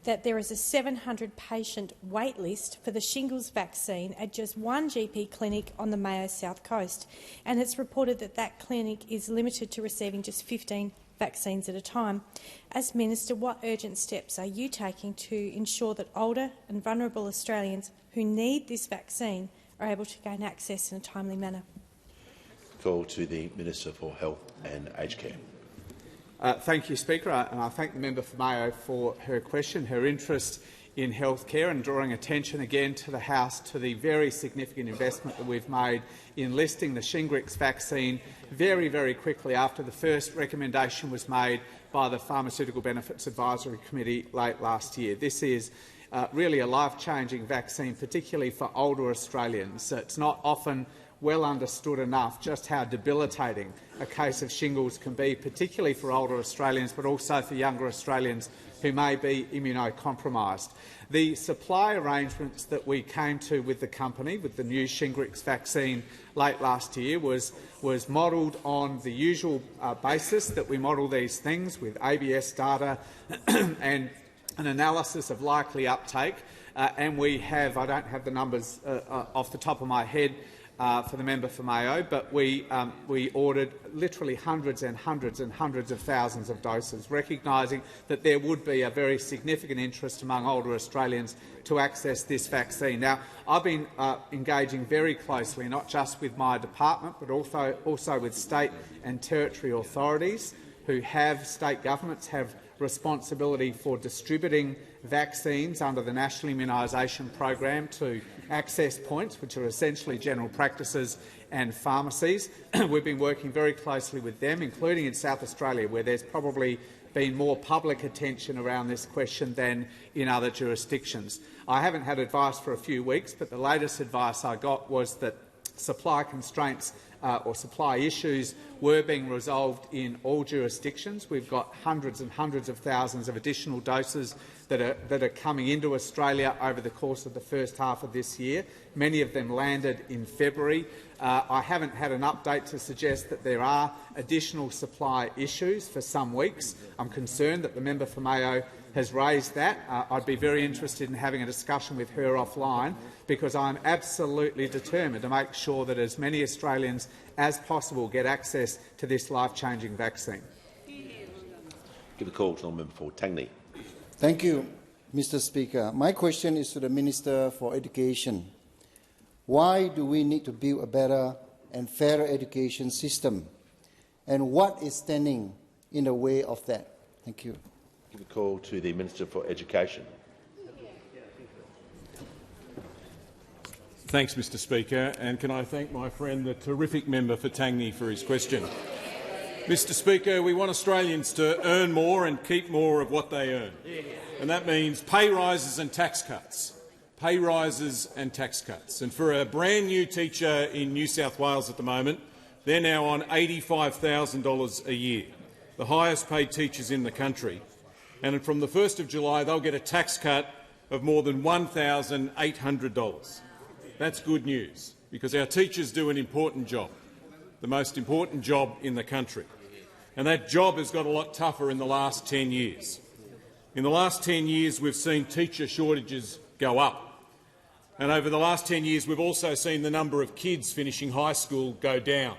that there is a 700-patient wait list for the shingles vaccine at just one GP clinic on the Mayo South Coast, and it's reported that that clinic is limited to receiving just 15 vaccines at a time. As Minister, what urgent steps are you taking to ensure that older and vulnerable Australians who need this vaccine are able to gain access in a timely manner? Call to the Minister for Health and Aged Care. Thank you, Speaker, and I thank the member for Mayo for her question, her interest in healthcare, and drawing attention again to the House to the very significant investment that we've made in listing the Shingrix vaccine very, very quickly after the first recommendation was made by the Pharmaceutical Benefits Advisory Committee late last year. This is really a life-changing vaccine, particularly for older Australians. It's not often well understood enough just how debilitating a case of shingles can be, particularly for older Australians, but also for younger Australians who may be immunocompromised. The supply arrangements that we came to with the company, with the new Shingrix vaccine late last year, was modelled on the usual basis that we model these things, with ABS data and an analysis of likely uptake. And we have, I don't have the numbers off the top of my head, for the member for Mayo, but we ordered literally hundreds and hundreds and hundreds of thousands of doses, recognising that there would be a very significant interest among older Australians to access this vaccine. Now, I've been engaging very closely, not just with my department, but also with state and territory authorities state governments have responsibility for distributing vaccines under the National Immunisation Program to access points, which are essentially general practices and pharmacies. We've been working very closely with them, including in South Australia, where there's probably been more public attention around this question than in other jurisdictions. I haven't had advice for a few weeks, but the latest advice I got was that supply constraints or supply issues were being resolved in all jurisdictions. We've got hundreds and hundreds of thousands of additional doses that are coming into Australia over the course of the first half of this year. Many of them landed in February. I haven't had an update to suggest that there are additional supply issues for some weeks. I'm concerned that the member for Mayo has raised that. I'd be very interested in having a discussion with her offline, because I'm absolutely determined to make sure that as many Australians as possible get access to this life-changing vaccine. Give a call to the member for Tangney. Thank you, Mr. Speaker. My question is to the Minister for Education. Why do we need to build a better and fairer education system, and what is standing in the way of that? Thank you. Give a call to the Minister for Education. Thanks, Mr. Speaker, and can I thank my friend, the terrific member for Tangney, for his question. Mr. Speaker, we want Australians to earn more and keep more of what they earn, and that means pay rises and tax cuts. Pay rises and tax cuts. And for a brand new teacher in New South Wales at the moment, they're now on $85,000 a year, the highest paid teachers in the country. And from the 1st of July, they'll get a tax cut of more than $1,800. That's good news, because our teachers do an important job, the most important job in the country. And that job has got a lot tougher in the last 10 years. In the last 10 years, we've seen teacher shortages go up. And over the last 10 years, we've also seen the number of kids finishing high school go down.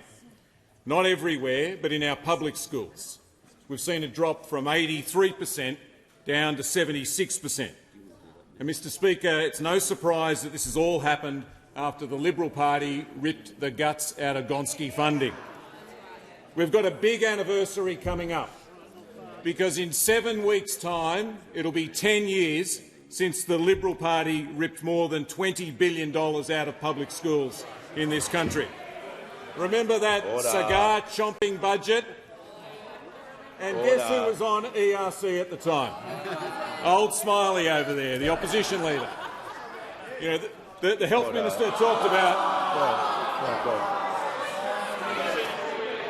Not everywhere, but in our public schools. We've seen it drop from 83% down to 76%. And, Mr. Speaker, it's no surprise that this has all happened after the Liberal Party ripped the guts out of Gonski funding. We've got a big anniversary coming up, because in 7 weeks' time it'll be 10 years since the Liberal Party ripped more than $20 billion out of public schools in this country. Remember that cigar-chomping budget? And guess who was on ERC at the time? Old Smiley over there, the opposition leader. You know, the health minister talked about...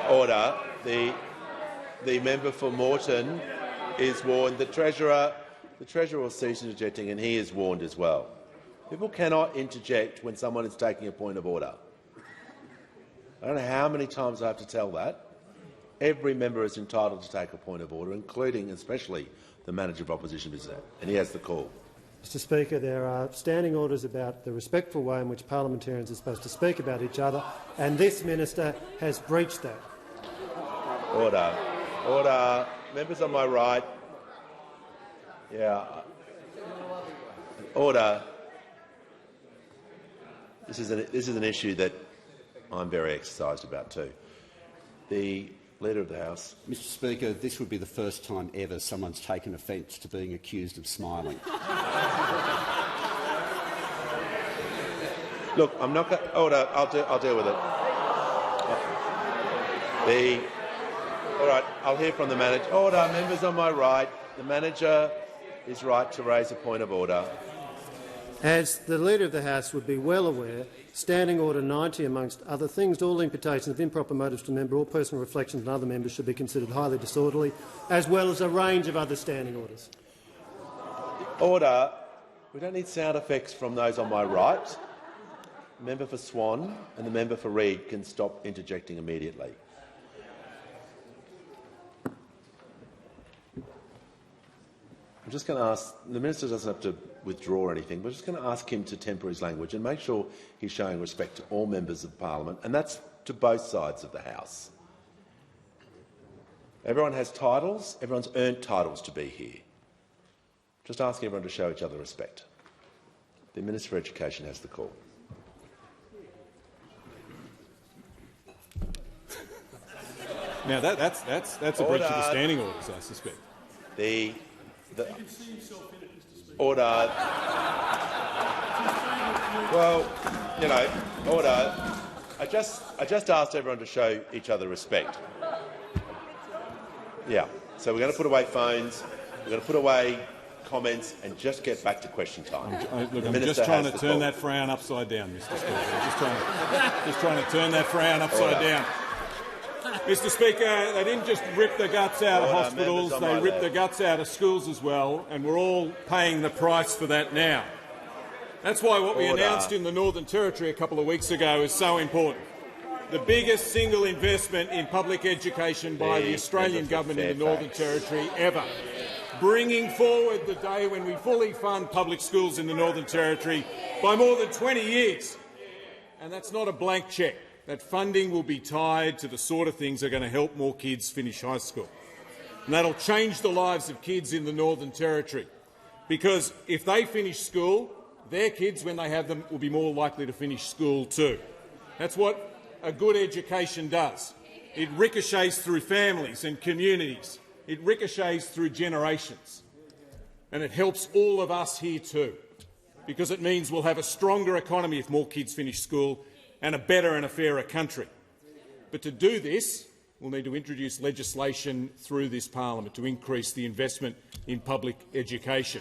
Order. The member for Moreton is warned. The Treasurer will cease interjecting, and he is warned as well. People cannot interject when someone is taking a point of order. I don't know how many times I have to tell that. Every member is entitled to take a point of order, including, especially, the Manager of Opposition Business, and he has the call. Mr Speaker, there are standing orders about the respectful way in which parliamentarians are supposed to speak about each other, and this minister has breached that. Order. Order. Members on my right. Yeah. Order. This is an issue that I'm very exercised about too. The Leader of the House. Mr Speaker, this would be the first time ever someone's taken offence to being accused of smiling. Look, I'm not going. Order. I'll deal with it. All right. I'll hear from the manager. Order. Members on my right. The manager is right to raise a point of order. As the Leader of the House would be well aware, Standing Order 90, amongst other things, all imputations of improper motives to a member or personal reflections on other members should be considered highly disorderly, as well as a range of other standing orders. Order. We don't need sound effects from those on my right. The member for Swan and the member for Reid can stop interjecting immediately. I'm just going to ask, the minister doesn't have to withdraw or anything, but I'm just going to ask him to temper his language and make sure he's showing respect to all members of parliament, and that's to both sides of the House. Everyone has titles. Everyone's earned titles to be here. Just asking everyone to show each other respect. The Minister for Education has the call. Now that's a breach of the standing orders, I suspect. The order. Well, you know, order. I just asked everyone to show each other respect. Yeah. So we're going to put away phones. We're going to put away comments and just get back to question time. I'm just trying to turn that frown upside down, Mr Speaker. I'm just trying to turn that frown upside down. Mr Speaker, they didn't just rip the guts out of hospitals, they ripped the guts out of schools as well, and we're all paying the price for that now. That's why what we announced in the Northern Territory a couple of weeks ago is so important. The biggest single investment in public education by the Australian government in the Northern Territory ever. Bringing forward the day when we fully fund public schools in the Northern Territory by more than 20 years. And that's not a blank cheque. That funding will be tied to the sort of things that are going to help more kids finish high school. And that'll change the lives of kids in the Northern Territory. Because if they finish school, their kids, when they have them, will be more likely to finish school too. That's what a good education does. It ricochets through families and communities. It ricochets through generations. And it helps all of us here too, because it means we'll have a stronger economy if more kids finish school and a better and a fairer country. But to do this, we'll need to introduce legislation through this parliament to increase the investment in public education.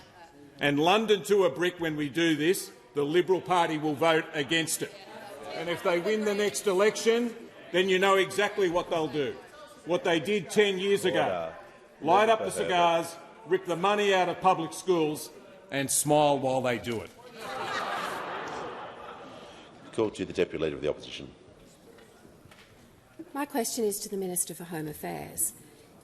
And London to a brick when we do this, the Liberal Party will vote against it. And if they win the next election, then you know exactly what they'll do. What they did 10 years ago. Light up the cigars, rip the money out of public schools and smile while they do it. Call to the Deputy Leader of the Opposition. My question is to the Minister for Home Affairs.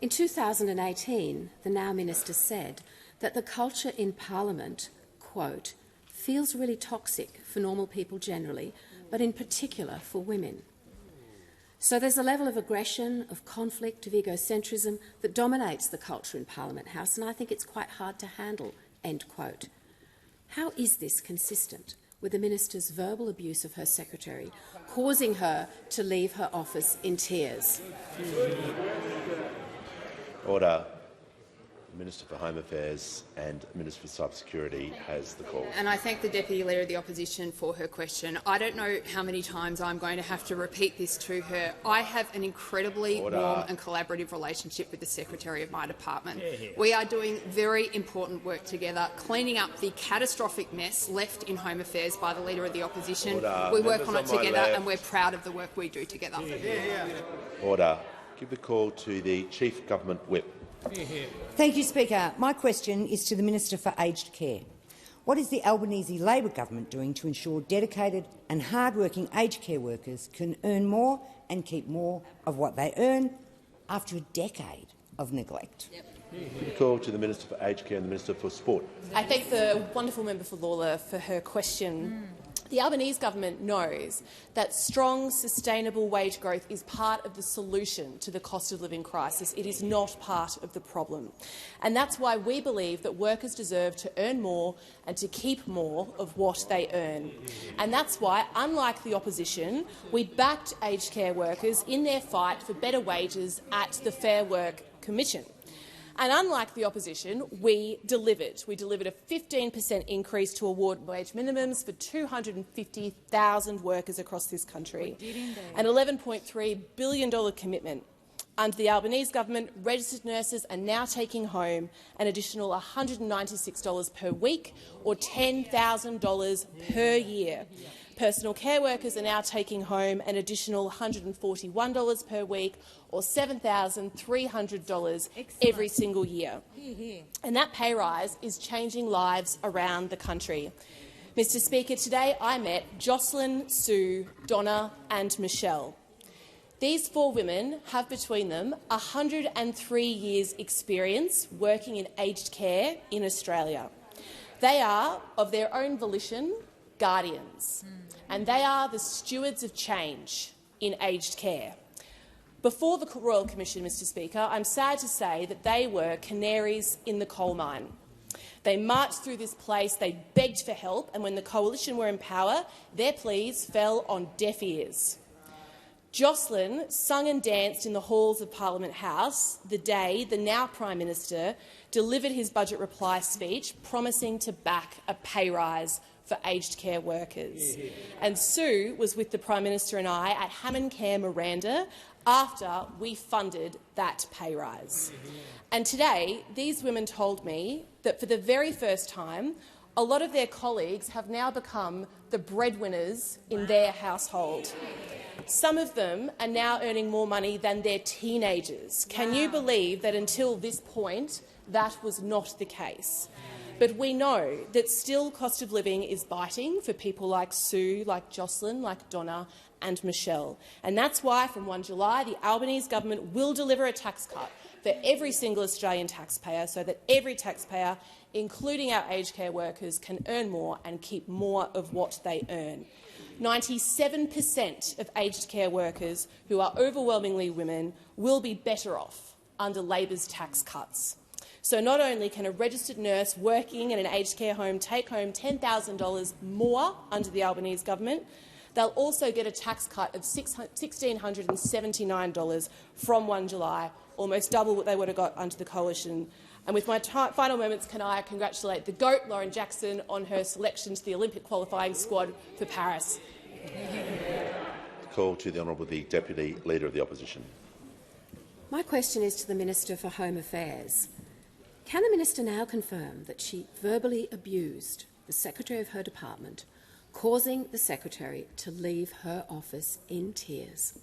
In 2018, the now Minister said that the culture in Parliament, quote, feels really toxic for normal people generally, but in particular for women. So there's a level of aggression, of conflict, of egocentrism that dominates the culture in Parliament House, and I think it's quite hard to handle, end quote. How is this consistent with the Minister's verbal abuse of her secretary, causing her to leave her office in tears? Order. The Minister for Home Affairs and Minister for Cybersecurity has the call. And I thank the Deputy Leader of the Opposition for her question. I don't know how many times I'm going to have to repeat this to her. I have an incredibly warm and collaborative relationship with the Secretary of my department. We are doing very important work together, cleaning up the catastrophic mess left in Home Affairs by the Leader of the Opposition. We work on it together and we're proud of the work we do together. Order. Give the call to the Chief Government Whip. Thank you, Speaker. My question is to the Minister for Aged Care. What is the Albanese Labor government doing to ensure dedicated and hard-working aged care workers can earn more and keep more of what they earn after a decade of neglect? Call to the Minister for Aged Care and the Minister for Sport. I thank the wonderful member for Lawler for her question. The Albanese government knows that strong, sustainable wage growth is part of the solution to the cost of living crisis. It is not part of the problem. And that's why we believe that workers deserve to earn more and to keep more of what they earn. And that's why, unlike the opposition, we backed aged care workers in their fight for better wages at the Fair Work Commission. And unlike the opposition, we delivered. We delivered a 15% increase to award wage minimums for 250,000 workers across this country, an $11.3 billion commitment. Under the Albanese government, registered nurses are now taking home an additional $196 per week, or $10,000 per year. Personal care workers are now taking home an additional $141 per week, or $7,300 every single year. And that pay rise is changing lives around the country. Mr Speaker, today I met Jocelyn, Sue, Donna and Michelle. These four women have between them 103 years' experience working in aged care in Australia. They are, of their own volition, guardians, and they are the stewards of change in aged care. Before the Royal Commission, Mr Speaker, I'm sad to say that they were canaries in the coal mine. They marched through this place, they begged for help, and when the Coalition were in power, their pleas fell on deaf ears. Jocelyn sung and danced in the halls of Parliament House the day the now Prime Minister delivered his budget reply speech promising to back a pay rise for aged care workers. And Sue was with the Prime Minister and I at Hammond Care Miranda after we funded that pay rise. And today, these women told me that for the very first time, a lot of their colleagues have now become the breadwinners in their household. Some of them are now earning more money than their teenagers. Can you believe that until this point that was not the case? But we know that still cost of living is biting for people like Sue, like Jocelyn, like Donna and Michelle. And that's why from 1 July the Albanese government will deliver a tax cut for every single Australian taxpayer so that every taxpayer, including our aged care workers, can earn more and keep more of what they earn. 97% of aged care workers, who are overwhelmingly women, will be better off under Labor's tax cuts. So not only can a registered nurse working in an aged care home take home $10,000 more under the Albanese government, they'll also get a tax cut of $1,679 from 1 July, almost double what they would have got under the Coalition. And with my final moments, can I congratulate the GOAT, Lauren Jackson, on her selection to the Olympic qualifying squad for Paris. Call to the Honourable the Deputy Leader of the Opposition. My question is to the Minister for Home Affairs. Can the Minister now confirm that she verbally abused the Secretary of her department, causing the Secretary to leave her office in tears?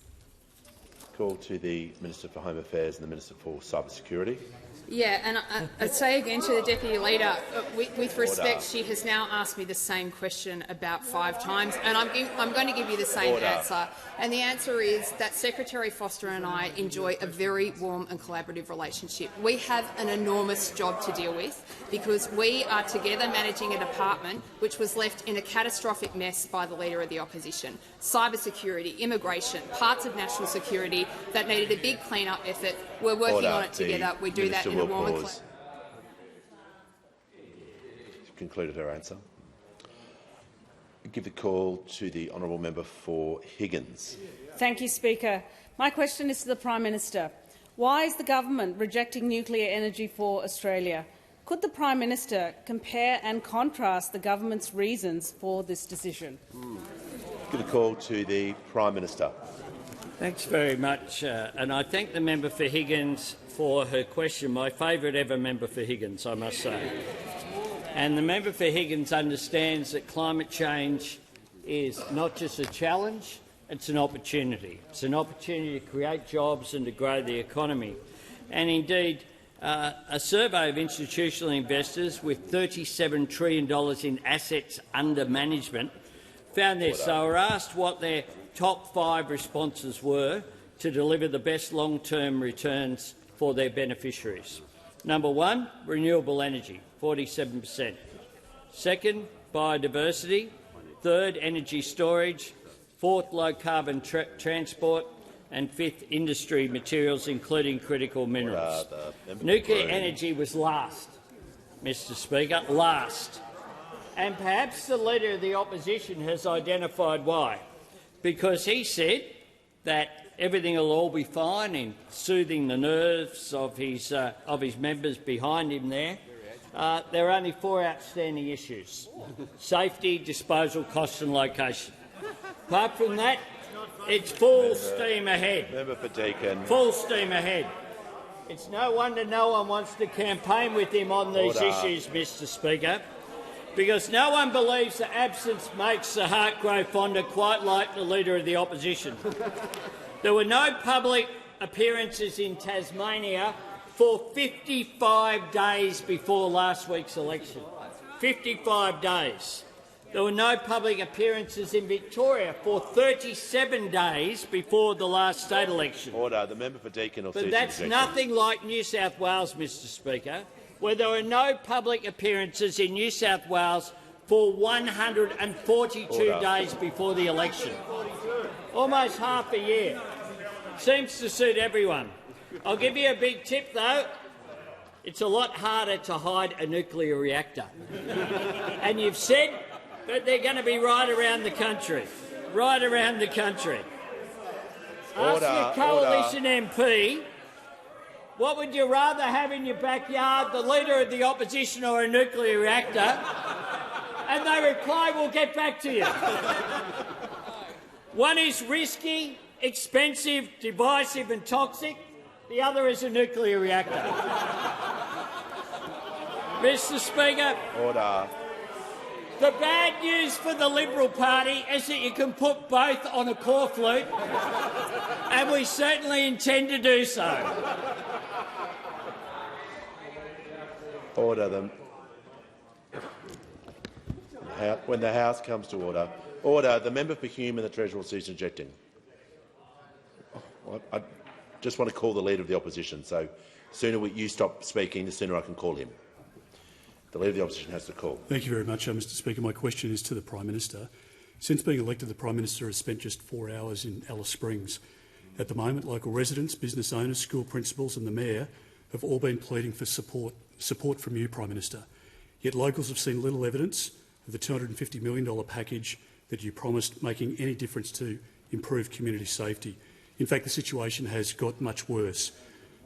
Call to the Minister for Home Affairs and the Minister for Cyber Security. Yeah, and I'd say again to the Deputy Leader, with respect, she has now asked me the same question about 5 times, and I'm going to give you the same answer. And the answer is that Secretary Foster and I enjoy a very warm and collaborative relationship. We have an enormous job to deal with because we are together managing a department which was left in a catastrophic mess by the Leader of the Opposition. Cyber security, immigration, parts of national security that needed a big clean-up effort. We're working on it together. We do that in a warm and concluded her answer. Give the call to the honourable member for Higgins. Thank you, Speaker. My question is to the Prime Minister. Why is the government rejecting nuclear energy for Australia? Could the Prime Minister compare and contrast the government's reasons for this decision? Give the call to the Prime Minister. Thanks very much, and I thank the member for Higgins for her question. My favourite ever member for Higgins, I must say. And the member for Higgins understands that climate change is not just a challenge, it's an opportunity. It's an opportunity to create jobs and to grow the economy. And indeed, a survey of institutional investors with $37 trillion in assets under management found this. They were asked what their top 5 responses were to deliver the best long-term returns for their beneficiaries. Number one, renewable energy, 47%. Second, biodiversity. Third, energy storage. Fourth, low-carbon transport. And fifth, industry materials, including critical minerals. Nuclear energy was last, Mr Speaker, last. And perhaps the Leader of the Opposition has identified why. Because he said that everything will all be fine in soothing the nerves of his members behind him there. There are only 4 outstanding issues: safety, disposal, cost and location. Apart from that, it's full steam ahead. Member for Deakin. Full steam ahead. It's no wonder no one wants to campaign with him on these issues, Mr Speaker, because no one believes that absence makes the heart grow fonder, quite like the Leader of the Opposition. There were no public appearances in Tasmania for 55 days before last week's election. 55 days. There were no public appearances in Victoria for 37 days before the last state election. Order. The member for Deakin will But that's nothing like New South Wales, Mr Speaker, where there were no public appearances in New South Wales for 142 days before the election. Almost half a year. Seems to suit everyone. I'll give you a big tip, though. It's a lot harder to hide a nuclear reactor. And you've said that they're going to be right around the country. Right around the country. Ask your coalition MP, what would you rather have in your backyard, the Leader of the Opposition or a nuclear reactor? And they reply, we'll get back to you. One is risky, expensive, divisive and toxic. The other is a nuclear reactor. Mr Speaker. Order. The bad news for the Liberal Party is that you can put both on a corflute, and we certainly intend to do so. Order them. When the House comes to order. Order. The member for Hume and the Treasurer will cease objecting. I just want to call the Leader of the Opposition, so the sooner you stop speaking, the sooner I can call him. The Leader of the Opposition has to call. Thank you very much, Mr Speaker. My question is to the Prime Minister. Since being elected, the Prime Minister has spent just 4 hours in Alice Springs. At the moment, local residents, business owners, school principals and the Mayor have all been pleading for support from you, Prime Minister. Yet locals have seen little evidence of the $250 million package that you promised making any difference to improve community safety. In fact, the situation has got much worse.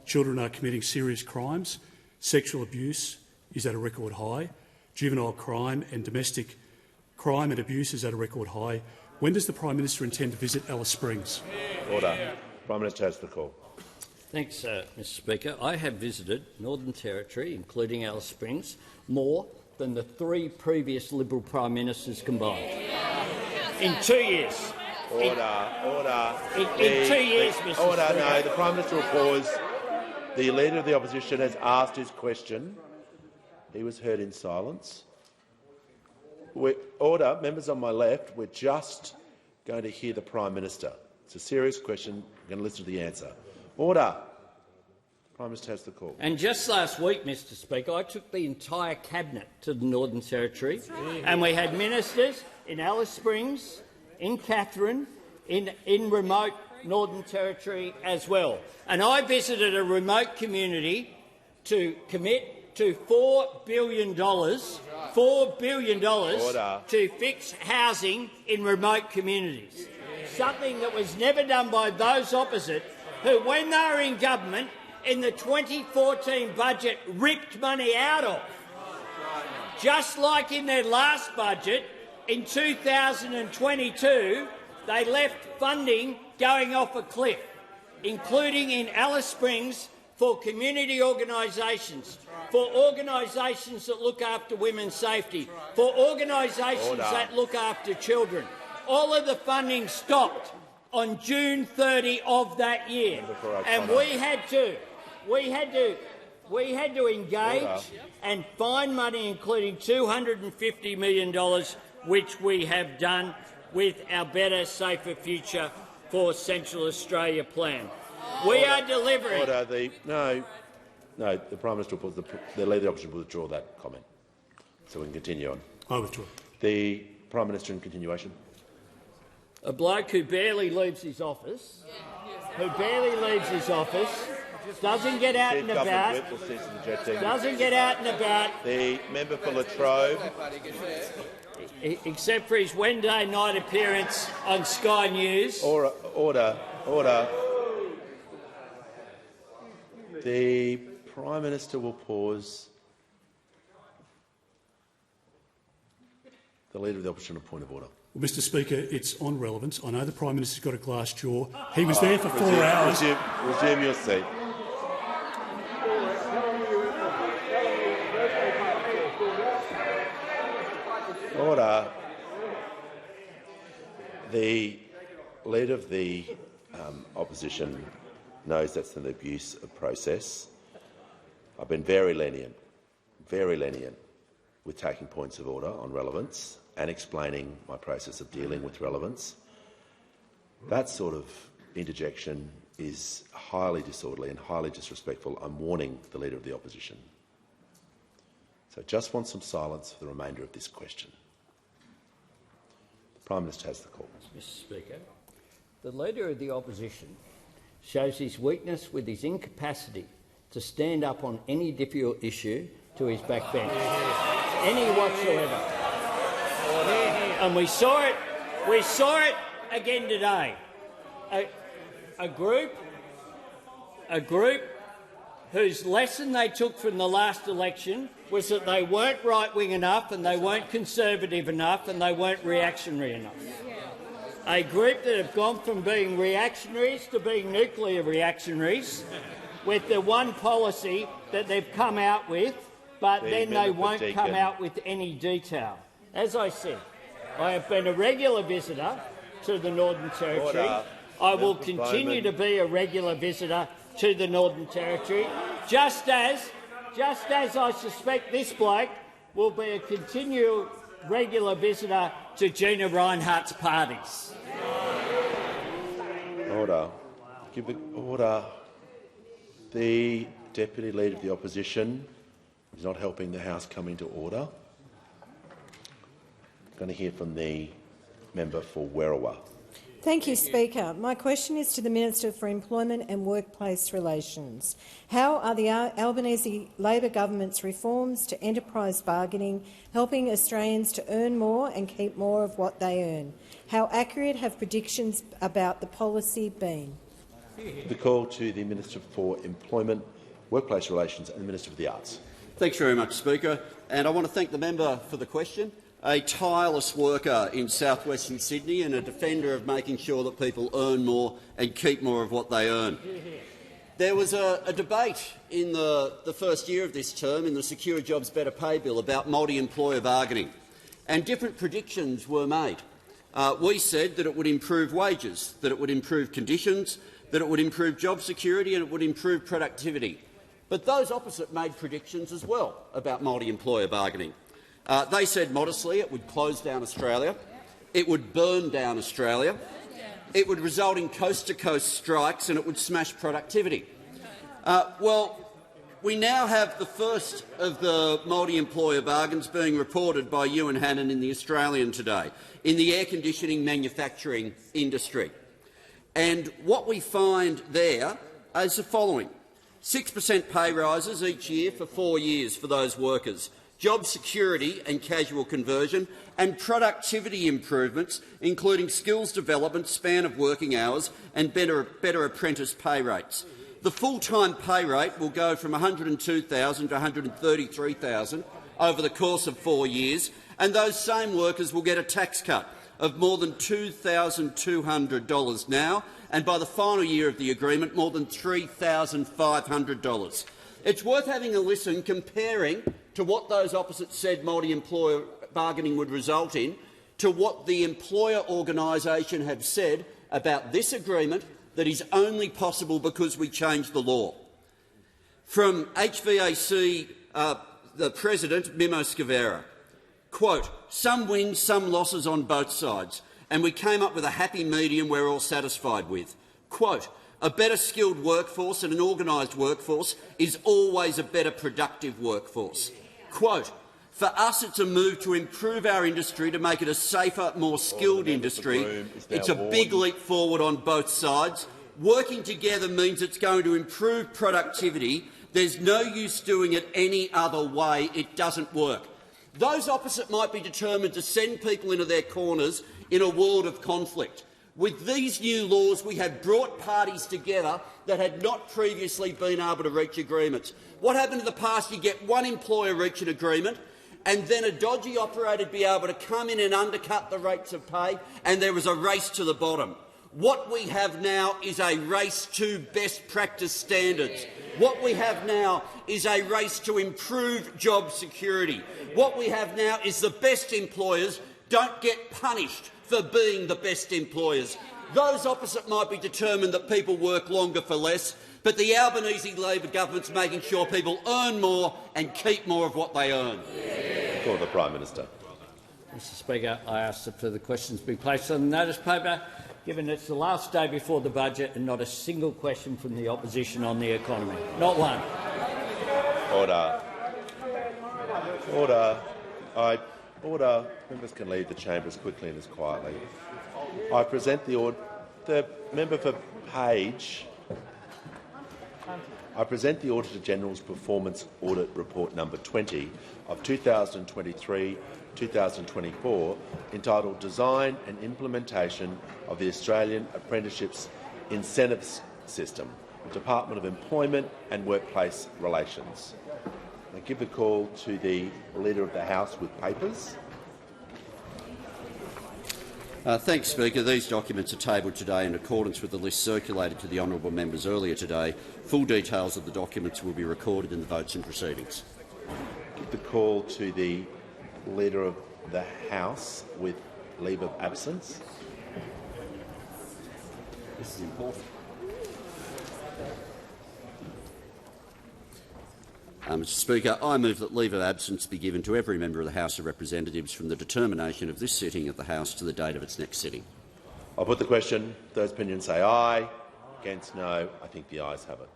Children are committing serious crimes, sexual abuse is at a record high, juvenile crime and domestic crime and abuse is at a record high. When does the Prime Minister intend to visit Alice Springs? Order. Prime Minister has the call. Thanks, Mr Speaker. I have visited Northern Territory, including Alice Springs, more than the 3 previous Liberal Prime Ministers combined. In 2 years. Order. In 2 years, Mr Order. Speaker. No, the Prime Minister will pause. The Leader of the Opposition has asked his question. He was heard in silence. Order. Members on my left, we're just going to hear the Prime Minister. It's a serious question. We're going to listen to the answer. Order. Prime Minister has the call. And just last week, Mr Speaker, I took the entire Cabinet to the Northern Territory, and we had ministers in Alice Springs, in Katherine, in remote Northern Territory as well. And I visited a remote community to commit to $4 billion to fix housing in remote communities, something that was never done by those opposite who, when they were in government in the 2014 budget, ripped money out of. Just like in their last budget, in 2022, they left funding going off a cliff, including in Alice Springs for community organisations, for organisations that look after women's safety, for organisations that look after children. All of the funding stopped on June 30 of that year, and we had to engage and find money, including $250 million, which we have done with our Better, Safer Future for Central Australia plan. We are delivering. Order. The Prime Minister will put the Leader of the Opposition will withdraw that comment, so we can continue on. I withdraw. The Prime Minister in continuation. A bloke who barely leaves his office, doesn't get out and about, The member for Latrobe. except for his Wednesday night appearance on Sky News. Order. The Prime Minister will pause. The Leader of the Opposition, a point of order. Well, Mr Speaker, it's on relevance. I know the Prime Minister's got a glass jaw. He was there for 4 hours. Resume your seat. Order. The Leader of the Opposition knows that's an abuse of process. I've been very lenient with taking points of order on relevance and explaining my process of dealing with relevance. That sort of interjection is highly disorderly and highly disrespectful. I'm warning the Leader of the Opposition. So I just want some silence for the remainder of this question. The Prime Minister has the call. Mr Speaker, the Leader of the Opposition shows his weakness with his incapacity to stand up on any difficult issue to his backbench, any whatsoever. And we saw it again today. A group whose lesson they took from the last election was that they weren't right-wing enough and they weren't conservative enough and they weren't reactionary enough. A group that have gone from being reactionaries to being nuclear reactionaries with the one policy that they've come out with, but then they won't come out with any detail. As I said, I have been a regular visitor to the Northern Territory. Order. I will continue to be a regular visitor to the Northern Territory, just as I suspect this bloke will be a continual regular visitor to Gina Rinehart's parties. Order. Order. The Deputy Leader of the Opposition is not helping the House come into order. I'm going to hear from the member for Werriwa. Thank you, Speaker. My question is to the Minister for Employment and Workplace Relations. How are the Albanese Labor government's reforms to enterprise bargaining helping Australians to earn more and keep more of what they earn? How accurate have predictions about the policy been? The call to the Minister for Employment, Workplace Relations and the Minister for the Arts. Thanks very much, Speaker. And I want to thank the member for the question. A tireless worker in south-western Sydney and a defender of making sure that people earn more and keep more of what they earn. There was a debate in the first year of this term in the Secure Jobs Better Pay Bill about multi-employer bargaining, and different predictions were made. We said that it would improve wages, that it would improve conditions, that it would improve job security and it would improve productivity. But those opposite made predictions as well about multi-employer bargaining. They said modestly it would close down Australia, it would burn down Australia, it would result in coast-to-coast strikes and it would smash productivity. Well, we now have the first of the multi-employer bargains being reported by Ewan Hannon in The Australian today, in the air conditioning manufacturing industry. And what we find there is the following: 6% pay rises each year for 4 years for those workers, job security and casual conversion, and productivity improvements, including skills development, span of working hours and better apprentice pay rates. The full-time pay rate will go from $102,000 to $133,000 over the course of 4 years, and those same workers will get a tax cut of more than $2,200 now, and by the final year of the agreement, more than $3,500. It's worth having a listen, comparing to what those opposites said multi-employer bargaining would result in to what the employer organisation have said about this agreement that is only possible because we changed the law. From HVAC, the President, Mimo Scavera, quote, "Some wins, some losses on both sides. and we came up with a happy medium we're all satisfied with. Quote, a better skilled workforce and an organised workforce is always a better productive workforce. Quote, for us it's a move to improve our industry to make it a safer, more skilled industry. It's a big leap forward on both sides. Working together means it's going to improve productivity. There's no use doing it any other way. It doesn't work. Those opposite might be determined to send people into their corners in a world of conflict. With these new laws, we have brought parties together that had not previously been able to reach agreements. What happened in the past? You get one employer reach an agreement, and then a dodgy operator would be able to come in and undercut the rates of pay, and there was a race to the bottom. What we have now is a race to best practice standards. What we have now is a race to improve job security. What we have now is the best employers don't get punished for being the best employers. Those opposite might be determined that people work longer for less, but the Albanese Labor government's making sure people earn more and keep more of what they earn. For the Prime Minister. Mr Speaker, I ask that further questions be placed on the notice paper, given it's the last day before the budget and not a single question from the opposition on the economy. Not one. Order. Order. Order. Members can leave the chamber as quickly and as quietly. I present the member for Page. I present the Auditor-General's Performance Audit Report No. 20 of 2023-2024, entitled Design and Implementation of the Australian Apprenticeships Incentives System, Department of Employment and Workplace Relations. I give the call to the Leader of the House with papers. Thanks, Speaker. These documents are tabled today in accordance with the list circulated to the honourable members earlier today. Full details of the documents will be recorded in the votes and proceedings. Give the call to the Leader of the House with leave of absence. This is important. Mr Speaker, I move that leave of absence be given to every member of the House of Representatives from the determination of this sitting of the House to the date of its next sitting. I'll put the question. Those opinions say aye. Against no. I think the ayes have it.